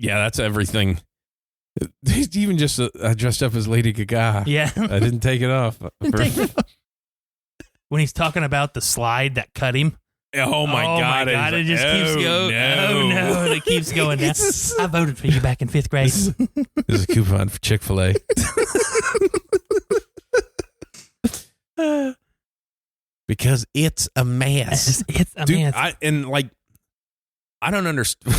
S1: Yeah, that's everything. He's even just dressed up as Lady Gaga.
S2: Yeah.
S1: I didn't take it off.
S2: When he's talking about the slide that cut him.
S1: Oh my God.
S2: It just keeps going. Oh no. And it keeps going down. I voted for you back in 5th grade.
S1: This is a coupon for Chick-fil-A. Because it's a mess.
S2: It's a mess.
S1: I don't understand.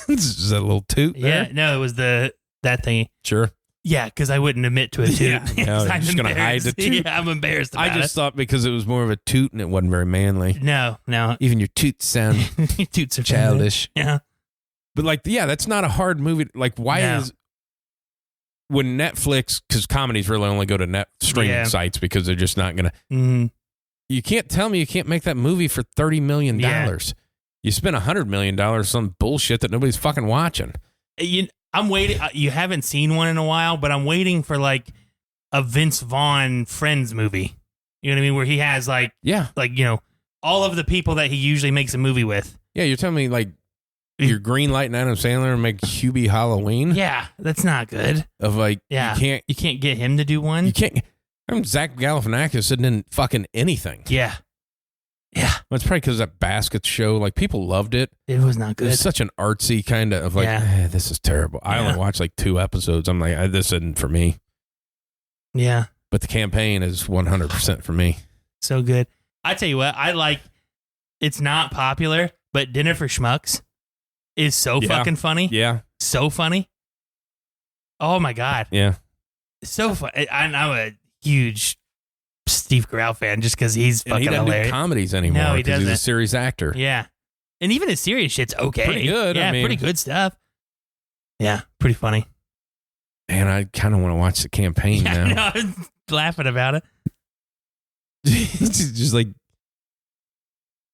S1: Is that a little toot there?
S2: Yeah, no, it was that thingy.
S1: Sure.
S2: Yeah, because I wouldn't admit to a toot.
S1: Yeah, no, I'm just going to hide the toot.
S2: Yeah, I'm embarrassed about it.
S1: I just thought because it was more of a toot and it wasn't very manly.
S2: No.
S1: Even your toots sound
S2: Toots are
S1: childish.
S2: Yeah.
S1: But that's not a hard movie. Like, why is when Netflix, because comedies really only go to streaming sites because they're just not going to. You can't tell me you can't make that movie for $30 million.
S2: Yeah.
S1: You spent $100 million on some bullshit that nobody's fucking watching.
S2: I'm waiting. You haven't seen one in a while, but I'm waiting for like a Vince Vaughn Friends movie. You know what I mean? Where he has all of the people that he usually makes a movie with.
S1: Yeah, you're telling me like you're green lighting Adam Sandler and make Hubie Halloween?
S2: Yeah, that's not good. You can't get him to do one.
S1: You can't. Zach Galifianakis isn't in fucking anything.
S2: Yeah.
S1: Well, it's probably because that Basket show, like, people loved it.
S2: It was not good.
S1: It's such an artsy kind of this is terrible. I only watched like 2 episodes. I'm like, this isn't for me.
S2: Yeah.
S1: But The Campaign is 100% for me.
S2: So good. I tell you what, it's not popular, but Dinner for Schmucks is so fucking funny.
S1: Yeah.
S2: So funny. Oh my God.
S1: Yeah.
S2: So fun. I'm a huge Steve Carell fan just because he's fucking
S1: he doesn't
S2: hilarious.
S1: do comedies anymore.
S2: No, he doesn't.
S1: He's a serious actor.
S2: Yeah. And even his serious shit's okay.
S1: Pretty good.
S2: Yeah, pretty good stuff. Yeah, pretty funny.
S1: Man, I kind of want to watch The Campaign now.
S2: No, I'm laughing about it.
S1: It's just like,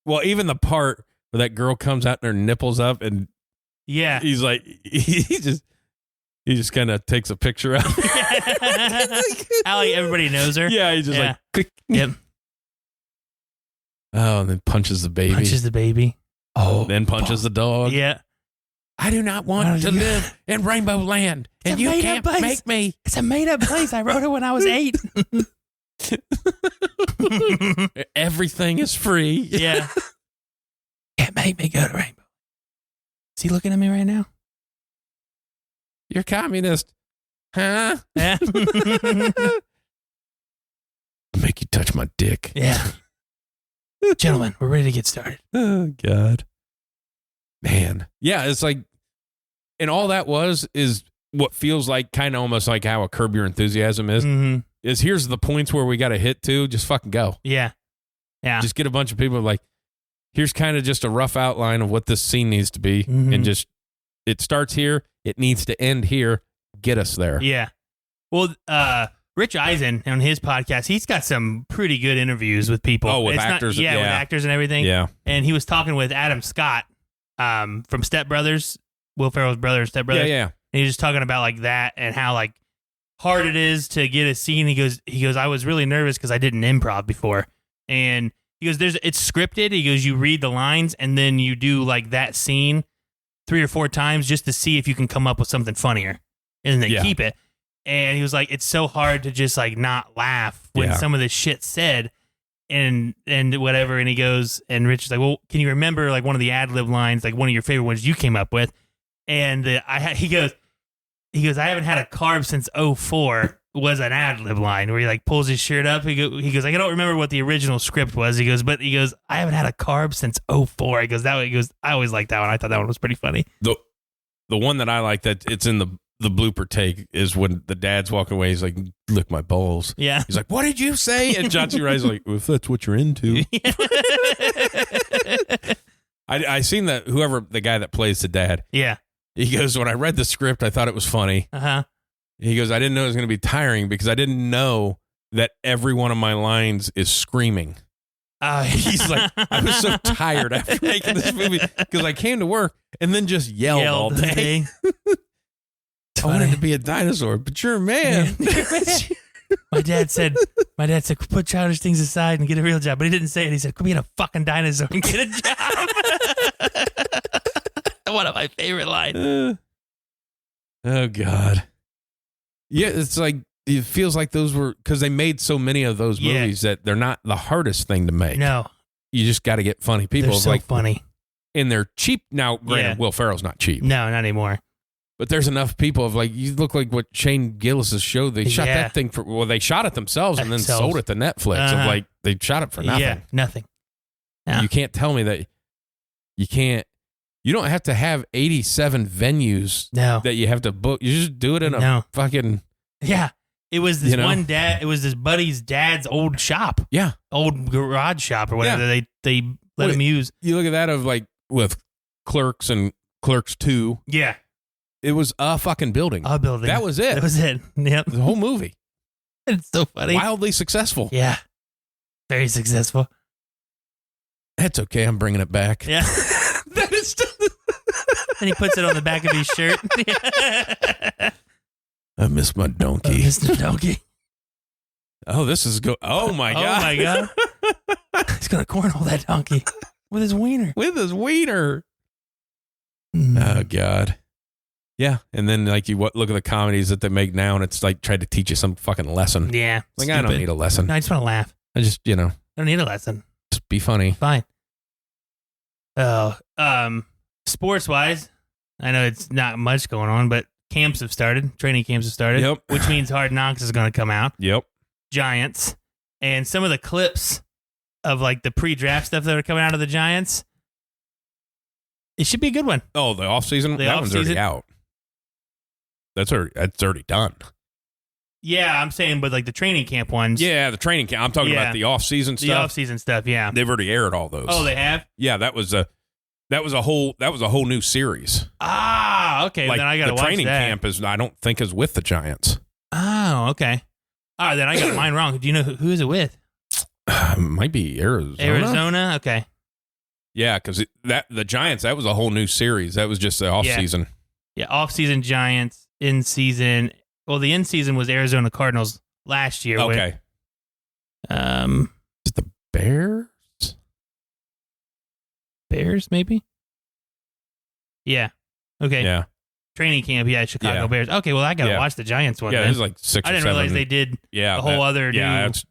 S1: well, even the part where that girl comes out and her nipples up and he's like, he just kind of takes a picture out.
S2: How like everybody knows her.
S1: Yeah, he just like, click.
S2: Yep.
S1: Oh, and then punches the baby.
S2: Oh,
S1: then punches the dog.
S2: Yeah.
S1: I do not want to live in Rainbow Land, and you can't make me.
S2: It's a made-up place. I wrote it when I was 8.
S1: Everything is free.
S2: Yeah. Can't make me go to Rainbow. Is he looking at me right now?
S1: You're communist. Huh?
S2: Yeah.
S1: Make you touch my dick.
S2: Yeah. Gentlemen, we're ready to get started.
S1: Oh, God. Man. Yeah, it's like, and all that is what feels like kind of almost like how a Curb Your Enthusiasm is.
S2: Mm-hmm.
S1: Is here's the points where we got to hit to, just fucking go.
S2: Yeah. Yeah.
S1: Just get a bunch of people like, here's kind of just a rough outline of what this scene needs to be.
S2: Mm-hmm.
S1: And just, it starts here. It needs to end here. Get us there.
S2: Yeah. Well, Rich Eisen on his podcast, he's got some pretty good interviews with people.
S1: Oh, with actors.
S2: With actors and everything.
S1: Yeah.
S2: And he was talking with Adam Scott from Step Brothers, Will Ferrell's brother, Step Brothers.
S1: Yeah.
S2: And he was just talking about like that and how like hard it is to get a scene. He goes, I was really nervous because I didn't improv before. And he goes, it's scripted. He goes, you read the lines and then you do like that scene 3 or 4 times just to see if you can come up with something funnier. And then keep it. And he was like, it's so hard to just like not laugh when some of this shit's said and whatever. And he goes, and Rich is like, well, can you remember like one of the ad lib lines, like one of your favorite ones you came up with? And he goes, I haven't had a carb since 04 was an ad lib line where he like pulls his shirt up. He goes, I don't remember what the original script was. He goes, I haven't had a carb since 04. He goes, I always liked that one. I thought that one was pretty funny.
S1: The one that I like that it's in the blooper take is when the dad's walking away. He's like, lick my balls.
S2: Yeah.
S1: He's like, what did you say? And John C. Reilly's like, well, if that's what you're into. I seen that the guy that plays the dad.
S2: Yeah.
S1: He goes, when I read the script, I thought it was funny.
S2: Uh-huh.
S1: He goes, I didn't know it was going to be tiring because I didn't know that every one of my lines is screaming. He's like, I was so tired after making this movie because I came to work and then just yelled all day. I wanted to be a dinosaur, but you're a man.
S2: My dad said, put childish things aside and get a real job. But he didn't say it. He said, quit being a fucking dinosaur and get a job. One of my favorite lines.
S1: Oh, God. Yeah, it's like, it feels like those were, because they made so many of those movies that they're not the hardest thing to make.
S2: No.
S1: You just got to get funny people.
S2: They're so
S1: like,
S2: funny.
S1: And they're cheap. Now, granted, Will Ferrell's not cheap.
S2: No, not anymore.
S1: But there's enough people of like, you look like what Shane Gillis's show. They shot that thing for, well, they shot it themselves and then sold it to Netflix. Of like, they shot it for nothing.
S2: Yeah, nothing. Yeah.
S1: You can't tell me that you don't have to have 87 venues that you have to book. You just do it in a fucking.
S2: Yeah. It was this one dad, it was this buddy's dad's old shop.
S1: Yeah.
S2: Old garage shop or whatever they let him use.
S1: You look at that of like with Clerks and Clerks 2.
S2: Yeah.
S1: It was a fucking building.
S2: A building.
S1: That was it.
S2: That was it. Yep.
S1: The whole movie.
S2: It's so funny.
S1: Wildly successful.
S2: Yeah. Very successful.
S1: That's okay. I'm bringing it back.
S2: Yeah.
S1: That is.
S2: And he puts it on the back of his shirt.
S1: I miss my donkey.
S2: Mr. Donkey.
S1: Oh, this is go. Oh my god.
S2: Oh my god. He's gonna cornhole that donkey with his wiener.
S1: With his wiener.
S2: Mm.
S1: Oh god. Yeah, and then like you look at the comedies that they make now, and it's like try to teach you some fucking lesson.
S2: Yeah.
S1: Like
S2: stupid.
S1: I don't need a lesson.
S2: No, I just want to laugh.
S1: I just
S2: I don't need a lesson.
S1: just be funny.
S2: Fine. Oh, sports wise, I know it's not much going on, but camps have started. Training camps have started.
S1: Yep.
S2: Which means Hard Knocks is going to come out.
S1: Yep.
S2: Giants. And some of the clips of like the pre-draft stuff that are coming out of the Giants, it should be a good one.
S1: Oh, the off season. That one's already out. That's already done.
S2: Yeah, I'm saying, but like the training camp ones.
S1: Yeah, the training camp. I'm talking about the off season stuff.
S2: The off season stuff. Yeah,
S1: they've already aired all those.
S2: Oh, they have.
S1: Yeah, that was a whole new series.
S2: Ah, okay.
S1: Like,
S2: then I got to watch that.
S1: The training camp I don't think is with the Giants.
S2: Oh, okay. All right, then I got mine wrong. Do you know who is it with?
S1: Might be Arizona.
S2: Arizona. Okay.
S1: Yeah, because the Giants, that was a whole new series. That was just the off season.
S2: Yeah, off season Giants, in season. Well, the in season was Arizona Cardinals last year.
S1: Okay.
S2: With,
S1: is it the Bears?
S2: Bears, maybe. Yeah. Okay.
S1: Yeah.
S2: Training camp, Chicago Bears. Okay, well, I got to watch the Giants one.
S1: Yeah,
S2: then.
S1: there's like 6
S2: I
S1: or
S2: didn't
S1: 7.
S2: realize they did a whole other
S1: Yeah,
S2: new...
S1: it's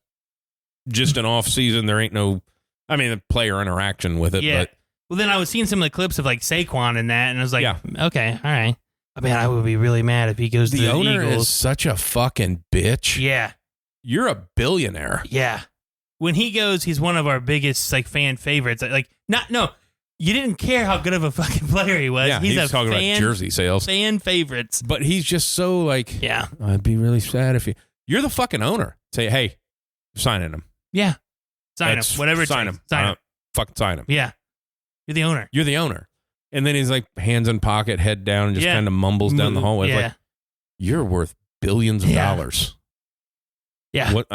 S1: just an off season. There ain't no, the player interaction with it.
S2: Yeah.
S1: But
S2: Well, then I was seeing some of the clips of like Saquon and that, and I was like,
S1: Yeah.
S2: okay, all right. I mean, I would be really mad if he goes to the
S1: owner
S2: Eagles.
S1: is such a fucking bitch.
S2: Yeah.
S1: You're a billionaire.
S2: Yeah. When he goes, he's one of our biggest like fan favorites. You didn't care how good of a fucking player he was.
S1: Yeah, he's talking about jersey sales.
S2: Fan favorites.
S1: But he's just so like,
S2: yeah,
S1: I'd be really sad if you're the fucking owner. Say, hey, signing him.
S2: Yeah. Sign him. Whatever.
S1: Sign him. Fucking sign him.
S2: Yeah. You're the owner.
S1: You're the owner. And then he's like hands in pocket, head down, and just kind of mumbles down the hallway.
S2: Yeah.
S1: Like, you're worth billions of dollars.
S2: Yeah.
S1: What?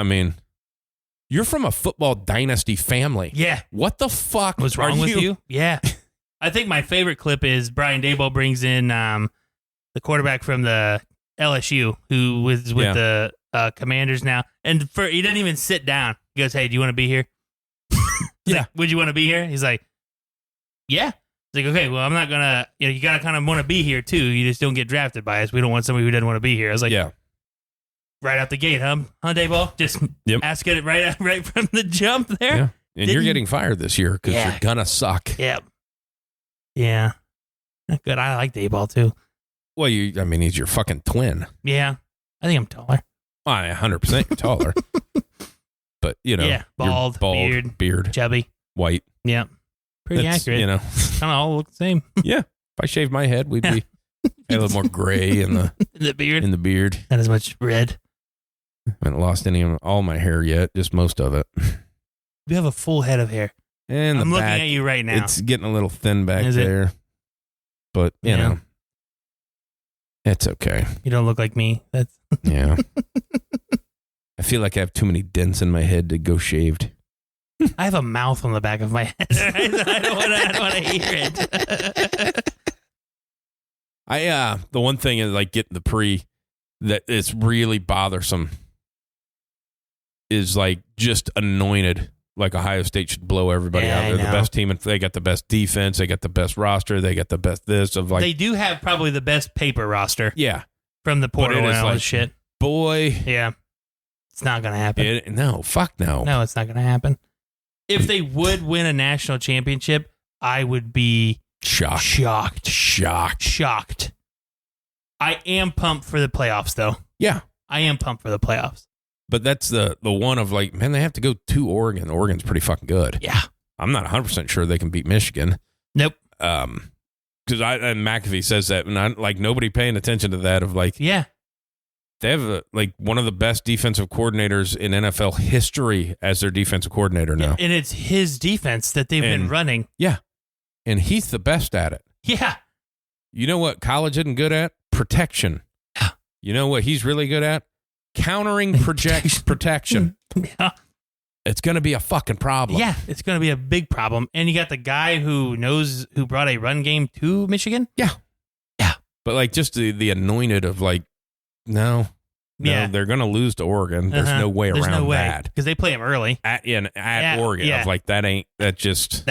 S1: You're from a football dynasty family.
S2: Yeah.
S1: What the fuck
S2: was wrong with you? Yeah. I think my favorite clip is Brian Daboll brings in the quarterback from the LSU who was with the Commanders now. And he didn't even sit down. He goes, hey, do you want to be here?
S1: Yeah.
S2: Like, would you want to be here? He's like, yeah. He's like, okay, well, I'm not going to, you got to kind of want to be here too. You just don't get drafted by us. We don't want somebody who doesn't want to be here. I was like,
S1: yeah.
S2: Right out the gate, huh, Dayball? Just ask it right from the jump there.
S1: Yeah. And you're getting fired this year because you're going to suck.
S2: Yep. Yeah. Good. I like Dayball too.
S1: Well, he's your fucking twin.
S2: Yeah. I think I'm taller.
S1: 100% taller. But,
S2: bald,
S1: beard,
S2: chubby,
S1: white.
S2: Yeah. Pretty accurate.
S1: Kind
S2: of all look the same.
S1: Yeah. If I shaved my head, we'd be a little more gray in the beard.
S2: Not as much red.
S1: I haven't lost all my hair yet, just most of it.
S2: You have a full head of hair.
S1: And
S2: I'm looking at you right now.
S1: It's getting a little thin back there. But, you know, it's okay.
S2: You don't look like me.
S1: Yeah. I feel like I have too many dents in my head to go shaved.
S2: I have a mouth on the back of my head. I don't want to hear it.
S1: The one thing is like getting the pre that it's really bothersome is like just anointed. Like Ohio State should blow everybody out. They're the best team, and they got the best defense. They got the best roster. They got the best this of like.
S2: They do have probably the best paper roster.
S1: Yeah,
S2: from the portal and all
S1: like,
S2: this shit.
S1: Boy,
S2: yeah, it's not gonna happen.
S1: No, fuck no.
S2: No, it's not gonna happen. If they would win a national championship, I would be shocked. I am pumped for the playoffs, though.
S1: Yeah,
S2: I am pumped for the playoffs.
S1: But that's the one of like, man, they have to go to Oregon. Oregon's pretty fucking good.
S2: Yeah. I'm
S1: not 100% sure they can beat Michigan.
S2: Nope.
S1: Because and McAfee says that, and nobody paying attention to that of like,
S2: yeah,
S1: they have one of the best defensive coordinators in NFL history as their defensive coordinator now.
S2: And it's his defense that they've been running.
S1: Yeah. And he's the best at it.
S2: Yeah.
S1: You know what college isn't good at? Protection.
S2: Yeah.
S1: You know what he's really good at? Countering protection.
S2: Yeah.
S1: It's going to be a fucking problem.
S2: Yeah, it's going to be a big problem. And you got the guy who brought a run game to Michigan.
S1: Yeah.
S2: Yeah.
S1: But like just the anointed of like, no, they're going to lose to Oregon. There's no way around that.
S2: Because they play them early.
S1: At Oregon.
S2: Yeah.
S1: Of like, that just.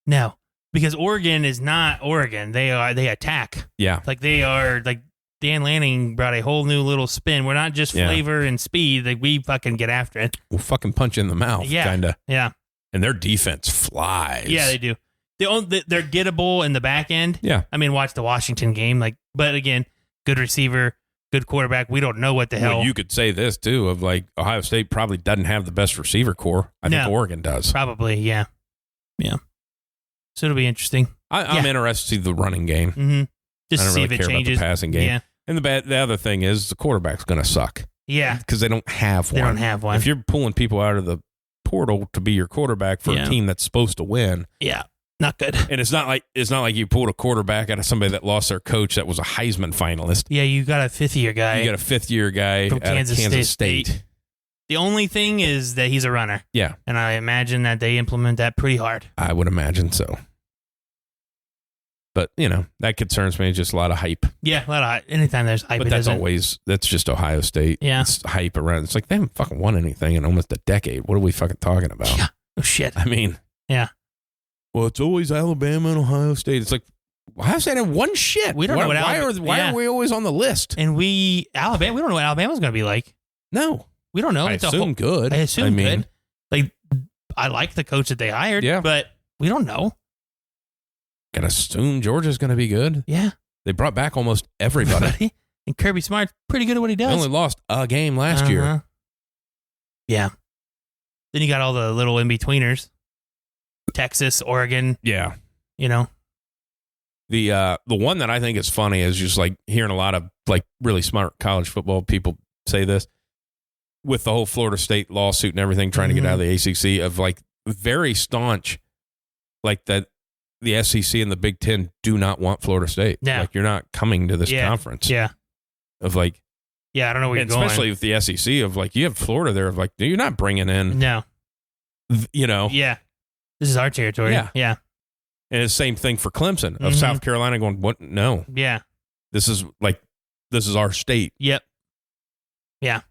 S2: No. Because Oregon is not Oregon. They attack.
S1: Yeah.
S2: Like they are like. Dan Lanning brought a whole new little spin. We're not just flavor and speed. Like we fucking get after it.
S1: We'll fucking punch in the mouth.
S2: Yeah.
S1: Kind of.
S2: Yeah.
S1: And their defense flies.
S2: Yeah, they do. They're gettable in the back end.
S1: Yeah.
S2: I mean, watch the Washington game. But again, good receiver, good quarterback. We don't know what the hell.
S1: Well, you could say this too of like Ohio State probably doesn't have the best receiver core. I think Oregon does.
S2: Probably, yeah. Yeah. So it'll be interesting.
S1: I'm interested to see the running game.
S2: Mm-hmm. Just
S1: I don't
S2: see
S1: really
S2: if it
S1: care
S2: changes.
S1: about the passing game.
S2: Yeah.
S1: And the other thing is the quarterback's going to suck.
S2: Yeah.
S1: Because they don't have one.
S2: They don't have one.
S1: If you're pulling people out of the portal to be your quarterback for a team that's supposed to win.
S2: Yeah. Not good.
S1: And it's not like you pulled a quarterback out of somebody that lost their coach that was a Heisman finalist.
S2: Yeah, you got a fifth-year guy.
S1: You got a fifth-year guy
S2: from
S1: out of Kansas State.
S2: The only thing is that he's a runner.
S1: Yeah.
S2: And I imagine that they implement that pretty hard.
S1: I would imagine so. But, that concerns me. Just a lot of hype.
S2: Yeah, a lot of hype. Anytime there's hype,
S1: but that's just Ohio State.
S2: Yeah.
S1: It's hype around. It's like they haven't fucking won anything in almost a decade. What are we fucking talking about?
S2: Yeah. Oh, shit.
S1: I mean.
S2: Yeah.
S1: Well, it's always Alabama and Ohio State. It's like, Ohio State had one shit.
S2: We don't know
S1: why are we always on the list?
S2: And Alabama, we don't know what Alabama's going to be like.
S1: No.
S2: We don't know.
S1: I assume good.
S2: I assume good. Like, I like the coach that they hired, but we don't know.
S1: Gotta assume Georgia's going to be good.
S2: Yeah.
S1: They brought back almost everybody.
S2: And Kirby Smart's pretty good at what he does.
S1: They only lost a game last year.
S2: Yeah. Then you got all the little in-betweeners. Texas, Oregon.
S1: Yeah.
S2: You know.
S1: The one that I think is funny is just like hearing a lot of like really smart college football people say this with the whole Florida State lawsuit and everything, trying to get out of the ACC, of like very staunch, like that the SEC and the Big Ten do not want Florida State.
S2: Yeah.
S1: Like, you're not coming to this conference.
S2: Yeah.
S1: Of like,
S2: I don't know where you're going.
S1: Especially with the SEC of like, you have Florida there of like, you're not bringing in.
S2: No.
S1: You know.
S2: Yeah. This is our territory.
S1: Yeah.
S2: Yeah.
S1: And it's the same thing for Clemson of South Carolina going, what? No.
S2: Yeah.
S1: This is our state.
S2: Yep. Yeah.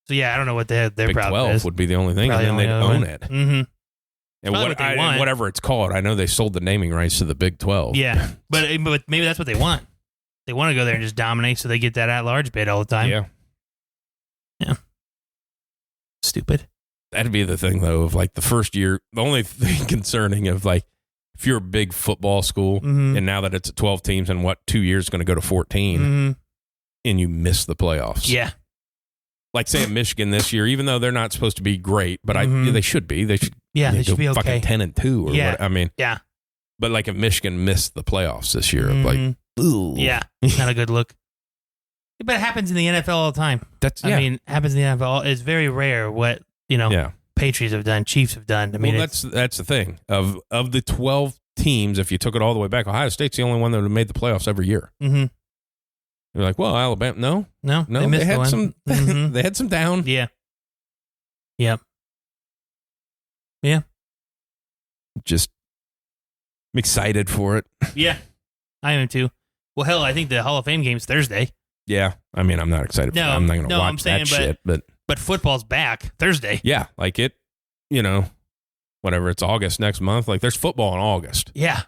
S2: So, yeah, I don't know what their
S1: Big
S2: problem
S1: 12
S2: is.
S1: Would be the only thing, and then they'd own it.
S2: Mm-hmm.
S1: And whatever it's called, I know they sold the naming rights to the Big 12.
S2: Yeah, but maybe that's what they want. They want to go there and just dominate so they get that at-large bid all the time.
S1: Yeah.
S2: Yeah. Stupid.
S1: That'd be the thing, though, of like the first year, the only thing concerning of like, if you're a big football school, and now that it's at 12 teams and 2 years going to go to 14, and you miss the playoffs.
S2: Yeah.
S1: Like, say, at Michigan this year, even though they're not supposed to be great, but they should be. They should.
S2: Yeah, they should be okay.
S1: Fucking 10-2 or what? I mean,
S2: yeah.
S1: But like, if Michigan missed the playoffs this year, like, ooh,
S2: yeah, not a good look. But it happens in the NFL all the time. I mean, it happens in the NFL. It's very rare what Patriots have done, Chiefs have done. I mean,
S1: that's the thing of the 12 teams. If you took it all the way back, Ohio State's the only one that would have made the playoffs every year.
S2: Mm-hmm.
S1: You're like, well, Alabama, no,
S2: they
S1: had
S2: one.
S1: some, they had some down.
S2: Yeah. Yep. Yeah.
S1: Just I'm excited for it.
S2: Yeah, I am too. Well, hell, I think the Hall of Fame game's Thursday.
S1: Yeah, I mean, I'm not excited. I'm not going to watch that shit.
S2: But football's back Thursday.
S1: Yeah, like it. Whatever. It's August next month. Like, there's football in August.
S2: Yeah.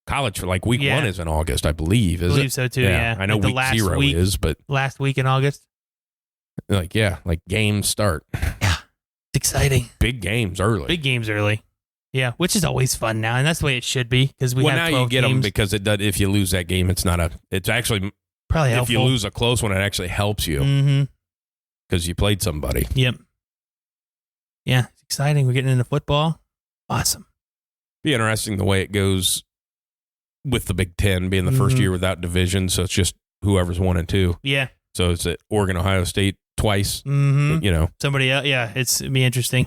S1: College for like week 1 is in August, I believe.
S2: I believe so too. Yeah.
S1: I know week 0 is, but
S2: last week in August.
S1: Like games start.
S2: Yeah, it's exciting.
S1: Big games early.
S2: Yeah, which is always fun now, and that's the way it should be because we have 12
S1: now you get
S2: games.
S1: them because it does. If you lose that game, it's actually
S2: probably
S1: if
S2: helpful.
S1: you lose a close one, it actually helps you because you played somebody.
S2: Yep. Yeah, it's exciting. We're getting into football. Awesome.
S1: Be interesting the way it goes with the Big Ten being the first year without division, so it's just whoever's 1 and 2.
S2: Yeah.
S1: So it's at Oregon, Ohio State twice.
S2: Somebody else. Yeah, it'd be interesting.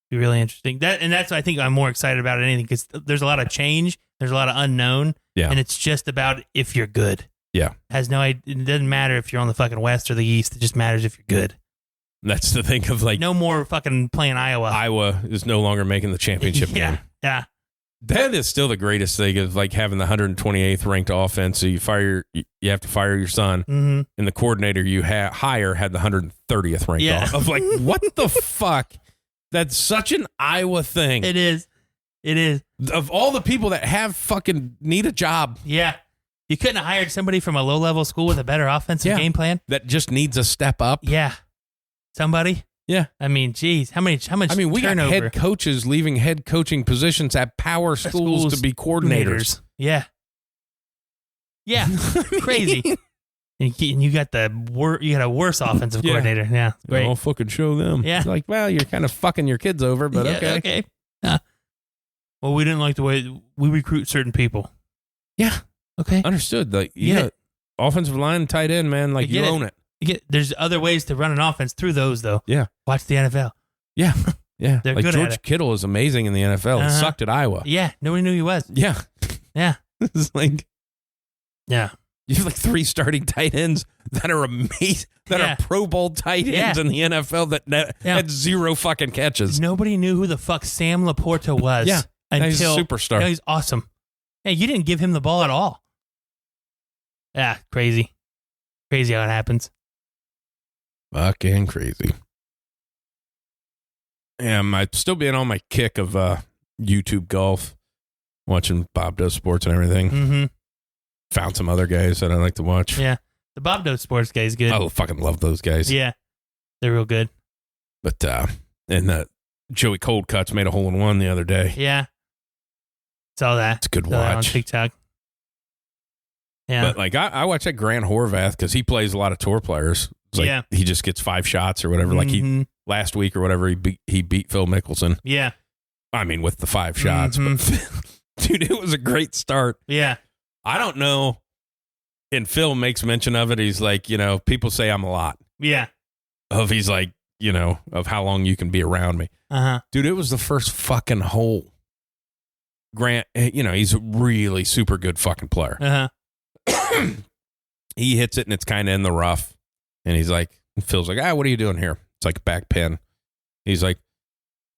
S2: Be really interesting. That's I think I'm more excited about it anything because there's a lot of change. There's a lot of unknown.
S1: Yeah.
S2: And it's just about if you're good.
S1: Yeah.
S2: It doesn't matter if you're on the fucking West or the East. It just matters if you're good.
S1: That's the thing of like
S2: no more fucking playing Iowa.
S1: Iowa is no longer making the championship game.
S2: Yeah.
S1: That is still the greatest thing of like having the 128th ranked offense. So you have to fire your son, and the coordinator you hire had the 130th ranked off. Of like, what the fuck? That's such an Iowa thing.
S2: It is.
S1: Of all the people that have fucking need a job.
S2: Yeah. You couldn't have hired somebody from a low level school with a better offensive game plan
S1: that just needs a step up.
S2: Yeah. Somebody.
S1: Yeah.
S2: I mean, geez, how much
S1: I mean, we
S2: turnover?
S1: got head coaches leaving head coaching positions at power schools to be coordinators.
S2: Yeah. Yeah. Crazy. And you got a worse offensive coordinator. Yeah. Great.
S1: I'll fucking show them.
S2: Yeah.
S1: It's like, well, you're kind of fucking your kids over, but okay.
S2: Okay. Well, we didn't like the way we recruit certain people.
S1: Yeah.
S2: Okay.
S1: Understood. Like, offensive line, tight end, man, like you own it.
S2: There's other ways to run an offense through those, though.
S1: Yeah.
S2: Watch the NFL.
S1: Yeah. Yeah.
S2: They're
S1: like
S2: good
S1: George
S2: at it.
S1: Kittle is amazing in the NFL. He sucked at Iowa.
S2: Yeah. Nobody knew he was.
S1: Yeah.
S2: Yeah.
S1: It's like,
S2: yeah.
S1: You have like 3 starting tight ends that are amazing, that are Pro Bowl tight ends in the NFL that had 0 fucking catches.
S2: Nobody knew who the fuck Sam Laporta was.
S1: Yeah.
S2: Until
S1: he's a superstar.
S2: He's awesome. Hey, you didn't give him the ball at all. Yeah. Crazy. Crazy how it happens.
S1: Fucking crazy. Yeah, I'm still being on my kick of YouTube golf. watching Bob Does Sports and everything.
S2: Mm-hmm.
S1: Found some other guys that I like to watch.
S2: Yeah. The Bob Doe Sports guy is good.
S1: I fucking love those guys.
S2: Yeah. They're real good.
S1: But, and Joey Cold Cuts made a hole in one the other day.
S2: Yeah. Saw that.
S1: It's a good
S2: Saw that on
S1: watch.
S2: TikTok. Yeah.
S1: But like I watch that Grant Horvath because he plays a lot of tour players. It's like he just gets 5 shots or whatever. Like last week or whatever, he beat Phil Mickelson.
S2: Yeah.
S1: I mean, with the 5 shots. But dude, it was a great start.
S2: Yeah.
S1: I don't know. And Phil makes mention of it. He's like, people say I'm a lot.
S2: Yeah.
S1: He's like, of how long you can be around me.
S2: Uh-huh.
S1: Dude, it was the first fucking hole. Grant, he's a really super good fucking player.
S2: Uh-huh.
S1: He hits it and it's kind of in the rough. And he's like, Phil's like, what are you doing here? It's like a back pin. He's like,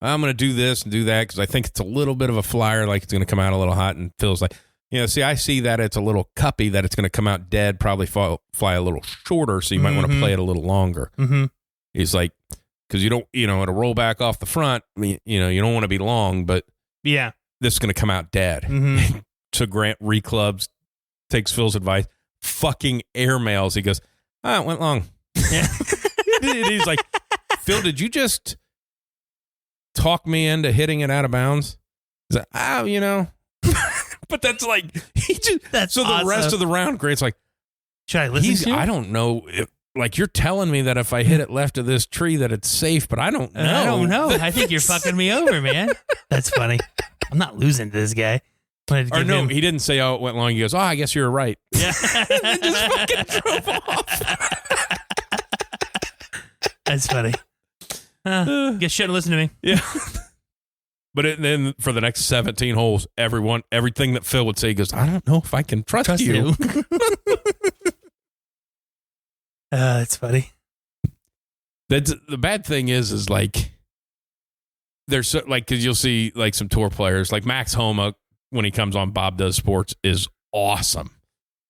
S1: I'm going to do this and do that because I think it's a little bit of a flyer, like it's going to come out a little hot. And Phil's like, see, I see that it's a little cuppy, that it's going to come out dead, probably fly a little shorter, so you might want to play it a little longer.
S2: Mm-hmm.
S1: He's like, because you don't, it'll roll back off the front. I mean, you don't want to be long, but
S2: yeah, this
S1: is going to come out dead.
S2: Mm-hmm.
S1: So Grant reclubs, takes Phil's advice, fucking airmails. He goes, it went long.
S2: Yeah.
S1: He's like, Phil, did you just talk me into hitting it out of bounds? He's like, but that's like,
S2: that's
S1: so
S2: awesome.
S1: The rest of the round, Grant's like,
S2: should I listen to you?
S1: I don't know. Like, you're telling me that if I hit it left of this tree that it's safe, but I don't know.
S2: I don't know. I think you're fucking me over, man. That's funny. I'm not losing to this guy.
S1: Or no, he didn't say, it went long. He goes, I guess you're right.
S2: Yeah.
S1: And just fucking drove off.
S2: That's funny. Guess shouldn't listen to me.
S1: Yeah. But then for the next 17 holes, everything that Phil would say, he goes, I don't know if I can trust you.
S2: That's funny.
S1: The bad thing is like, there's so, like, because you'll see like some tour players, like Max Homa, when he comes on Bob Does Sports, is awesome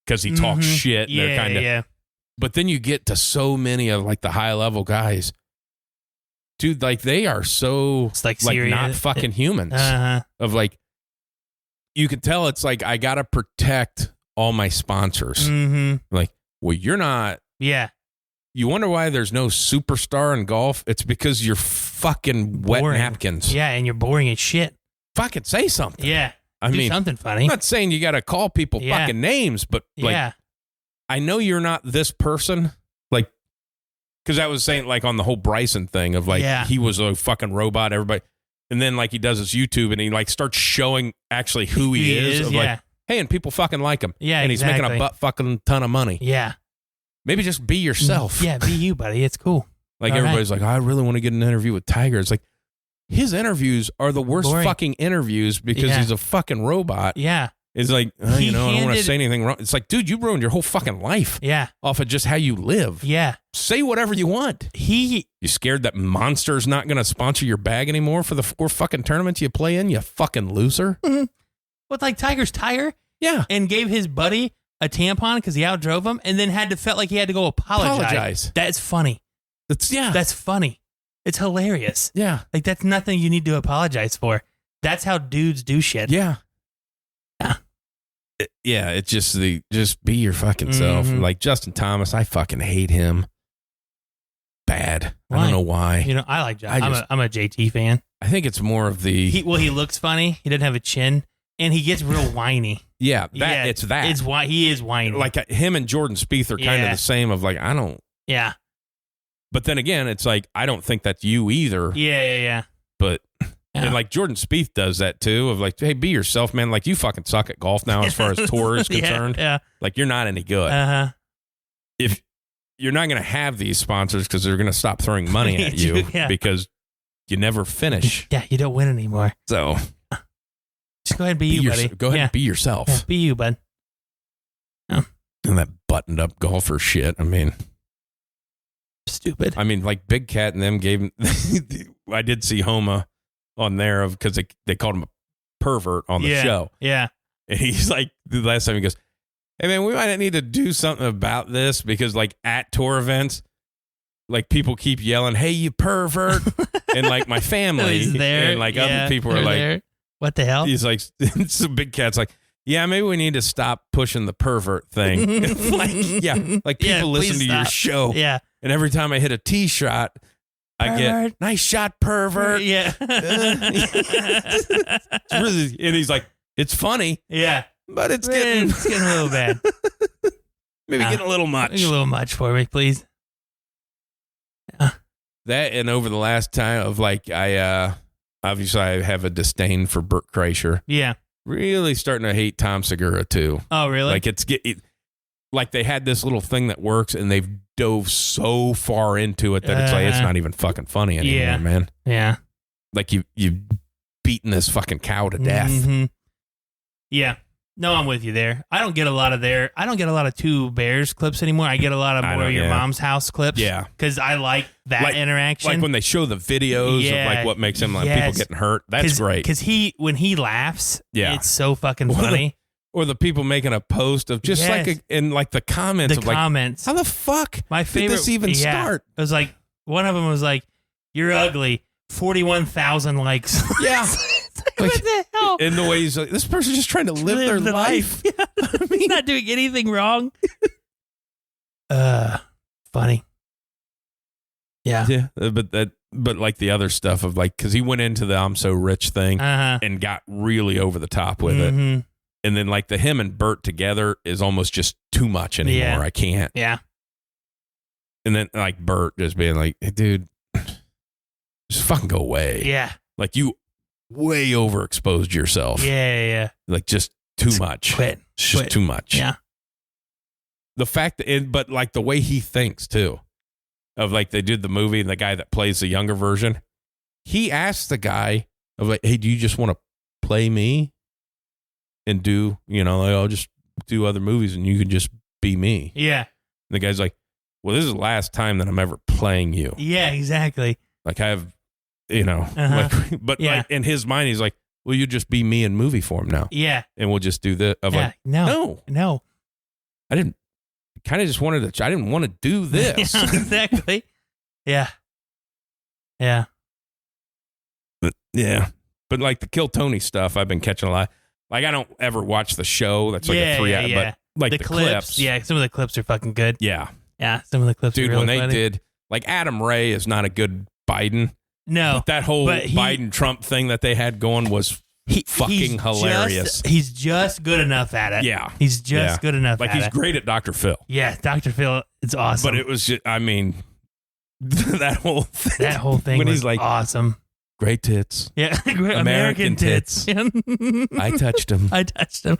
S1: because he talks shit. And they're kind of,
S2: yeah.
S1: But then you get to so many of like the high level guys, dude. Like they are so
S2: like
S1: not fucking humans. Of like, you can tell it's like I gotta protect all my sponsors. Like, well, you're not.
S2: Yeah.
S1: You wonder why there's no superstar in golf? It's because you're fucking wet napkins.
S2: Yeah, and you're boring as shit.
S1: Fucking say something.
S2: Yeah.
S1: I mean,
S2: something funny.
S1: I'm not saying you got to call people fucking names, but like, I know you're not this person. Like, because I was saying like on the whole Bryson thing of like, he was a fucking robot, everybody. And then like he does his YouTube and he like starts showing actually who he is. Of like, hey, and people fucking like him.
S2: Yeah,
S1: and he's making a butt fucking ton of money.
S2: Yeah.
S1: Maybe just be yourself.
S2: Yeah, be you, buddy. It's cool.
S1: Like everybody's like, I really want to get an interview with Tiger. It's like, his interviews are the worst fucking interviews because he's a fucking robot.
S2: Yeah.
S1: It's like, I don't want to say anything wrong. It's like, dude, you ruined your whole fucking life.
S2: Yeah.
S1: Off of just how you live.
S2: Yeah.
S1: Say whatever you want. You scared that Monster's not going to sponsor your bag anymore for the 4 fucking tournaments you play in, you fucking loser?
S2: Mm-hmm. With like Tiger's tire?
S1: Yeah.
S2: And gave his buddy a tampon because he outdrove him and then felt like he had to go apologize. That's funny. That's funny. It's hilarious.
S1: Yeah.
S2: Like that's nothing you need to apologize for. That's how dudes do shit.
S1: Yeah. Yeah. It's just be your fucking self. Like Justin Thomas, I fucking hate him. Bad. Why? I don't know why.
S2: I like Justin. I'm a JT fan.
S1: I think it's more of the.
S2: He looks funny. He doesn't have a chin. And he gets real whiny.
S1: Yeah, it's that.
S2: It's why he is whiny.
S1: Like him and Jordan Spieth are kind of the same. Of like, I don't.
S2: Yeah.
S1: But then again, it's like I don't think that's you either.
S2: Yeah.
S1: But and like Jordan Spieth does that too. Of like, hey, be yourself, man. Like you fucking suck at golf now, as far as tour is concerned.
S2: Yeah.
S1: Like you're not any good. If you're not going to have these sponsors because they're going to stop throwing money at you because you never finish.
S2: Yeah, you don't win anymore.
S1: So.
S2: Just go ahead and be you, buddy.
S1: Go ahead and be yourself.
S2: Yeah, be you, bud.
S1: Oh. And that buttoned up golfer shit. I mean,
S2: stupid.
S1: I mean, like Big Cat and them gave him. I did see Homa on there because they called him a pervert on the show.
S2: Yeah.
S1: And he's like, the last time he goes, hey man, we might need to do something about this because like at tour events, like people keep yelling, hey, you pervert. And like my family
S2: there.
S1: and like other people are like,
S2: there. What the hell?
S1: He's like, some big cat's like, yeah, maybe we need to stop pushing the pervert thing. Like, yeah, like people listen to your show.
S2: Yeah.
S1: And every time I hit a tee shot, I get, nice shot, pervert.
S2: Yeah.
S1: And he's like, it's funny.
S2: Yeah.
S1: But it's getting
S2: a little bad.
S1: Maybe getting a little much.
S2: A little much for me, please.
S1: That, and over the last time of like, obviously I have a disdain for Burt Kreischer.
S2: Yeah.
S1: Really starting to hate Tom Segura too.
S2: Oh, really?
S1: Like like they had this little thing that works and they've dove so far into it that it's like, it's not even fucking funny anymore, man.
S2: Yeah.
S1: Like you've beaten this fucking cow to death.
S2: Mm-hmm. Yeah. No, I'm with you there. I don't get a lot of Two Bears clips anymore. I get a lot of more of your mom's house clips.
S1: Yeah.
S2: Because I like that interaction.
S1: Like when they show the videos of like what makes him like people getting hurt. That's great.
S2: Because when he laughs, it's so fucking funny.
S1: Or the people making a post of just in like the comments
S2: the comments.
S1: Like, how the fuck
S2: My favorite,
S1: did this even start?
S2: It was like, one of them was like, you're ugly, 41,000 likes.
S1: Yeah.
S2: Like, what the hell?
S1: In the way he's like, this person's just trying to live their life.
S2: Yeah. I mean, he's not doing anything wrong. Funny. Yeah.
S1: Yeah. But like the other stuff of like, because he went into the I'm so rich thing and got really over the top with it. And then like the him and Bert together is almost just too much anymore.
S2: Yeah.
S1: I can't.
S2: Yeah.
S1: And then like Bert just being like, hey, dude, just fucking go away.
S2: Yeah.
S1: Like you way overexposed yourself.
S2: Yeah.
S1: Like just too much.
S2: Quit.
S1: It's just too much.
S2: Yeah.
S1: The fact that, but like the way he thinks too, of like they did the movie and the guy that plays the younger version, he asked the guy of like, hey, do you just want to play me and do, like, I'll just do other movies and you can just be me.
S2: Yeah.
S1: And the guy's like, well, this is the last time that I'm ever playing you.
S2: Yeah, exactly.
S1: Like I have, like, but like in his mind, he's like, well, you just be me in movie form now.
S2: Yeah.
S1: And we'll just do this. Like,
S2: no.
S1: I didn't want to do this.
S2: Yeah, exactly. Yeah. Yeah.
S1: But yeah. But like the Kill Tony stuff, I've been catching a lot. Like I don't ever watch the show. That's like a 3 hour, but like the clips.
S2: Yeah, some of the clips are fucking good.
S1: Yeah.
S2: Yeah, some of the clips
S1: Dude,
S2: are really
S1: when they
S2: funny.
S1: did, like Adam Ray is not a good Biden.
S2: No.
S1: But that whole Biden-Trump thing that they had going was fucking hilarious.
S2: He's just good enough at it.
S1: Yeah.
S2: He's just good enough
S1: like
S2: at it.
S1: Like he's great at Dr. Phil.
S2: Yeah, Dr. Phil, it's awesome.
S1: But it was just, I mean, that whole thing
S2: when
S1: was
S2: he's like
S1: awesome. Great tits.
S2: Yeah, American tits.
S1: I touched them.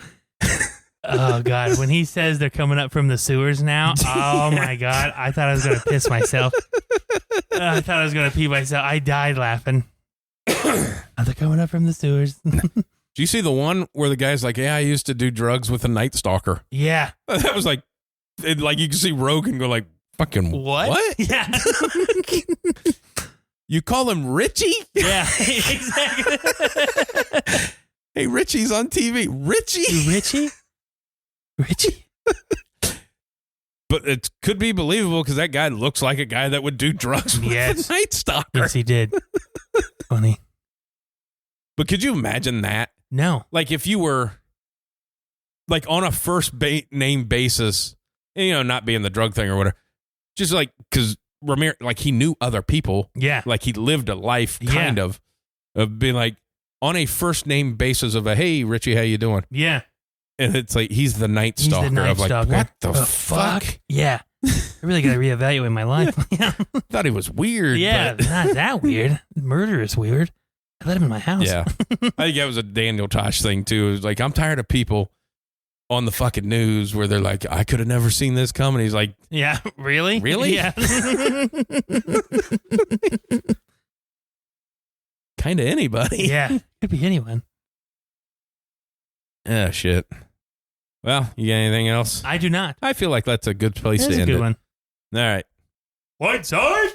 S2: Oh, God. When he says they're coming up from the sewers now, oh, my God. I thought I was going to piss myself. I thought I was going to pee myself. I died laughing. They're coming up from the sewers.
S1: Do you see the one where the guy's like, yeah, I used to do drugs with a Night Stalker?
S2: Yeah.
S1: That was like you can see Rogan go like, fucking what?
S2: Yeah.
S1: You call him Richie?
S2: Yeah, exactly.
S1: Hey, Richie's on TV. Richie? But it could be believable because that guy looks like a guy that would do drugs with a Night Stalker.
S2: Yes, he did. Funny.
S1: But could you imagine that?
S2: No.
S1: Like if you were like on a first name basis, not being the drug thing or whatever, just like because Ramirez, like he knew other people.
S2: Yeah.
S1: Like he lived a life kind of being like on a first name basis of hey, Richie, how you doing?
S2: Yeah.
S1: And it's like he's the Night Stalker. What the fuck?
S2: Yeah. I really got to reevaluate my life. Yeah.
S1: Thought he was weird.
S2: Yeah,
S1: but
S2: not that weird. Murder is weird. I let him in my house.
S1: Yeah. I think that was a Daniel Tosh thing too. It was like, I'm tired of people on the fucking news where they're like, I could have never seen this coming. He's like,
S2: yeah, really?
S1: Yeah. Kind of anybody.
S2: Yeah. Could be anyone.
S1: Yeah, shit. Well, you got anything else?
S2: I do not.
S1: I feel like that's a good place to end it.
S2: That's a good one.
S1: All right.
S2: WideSide?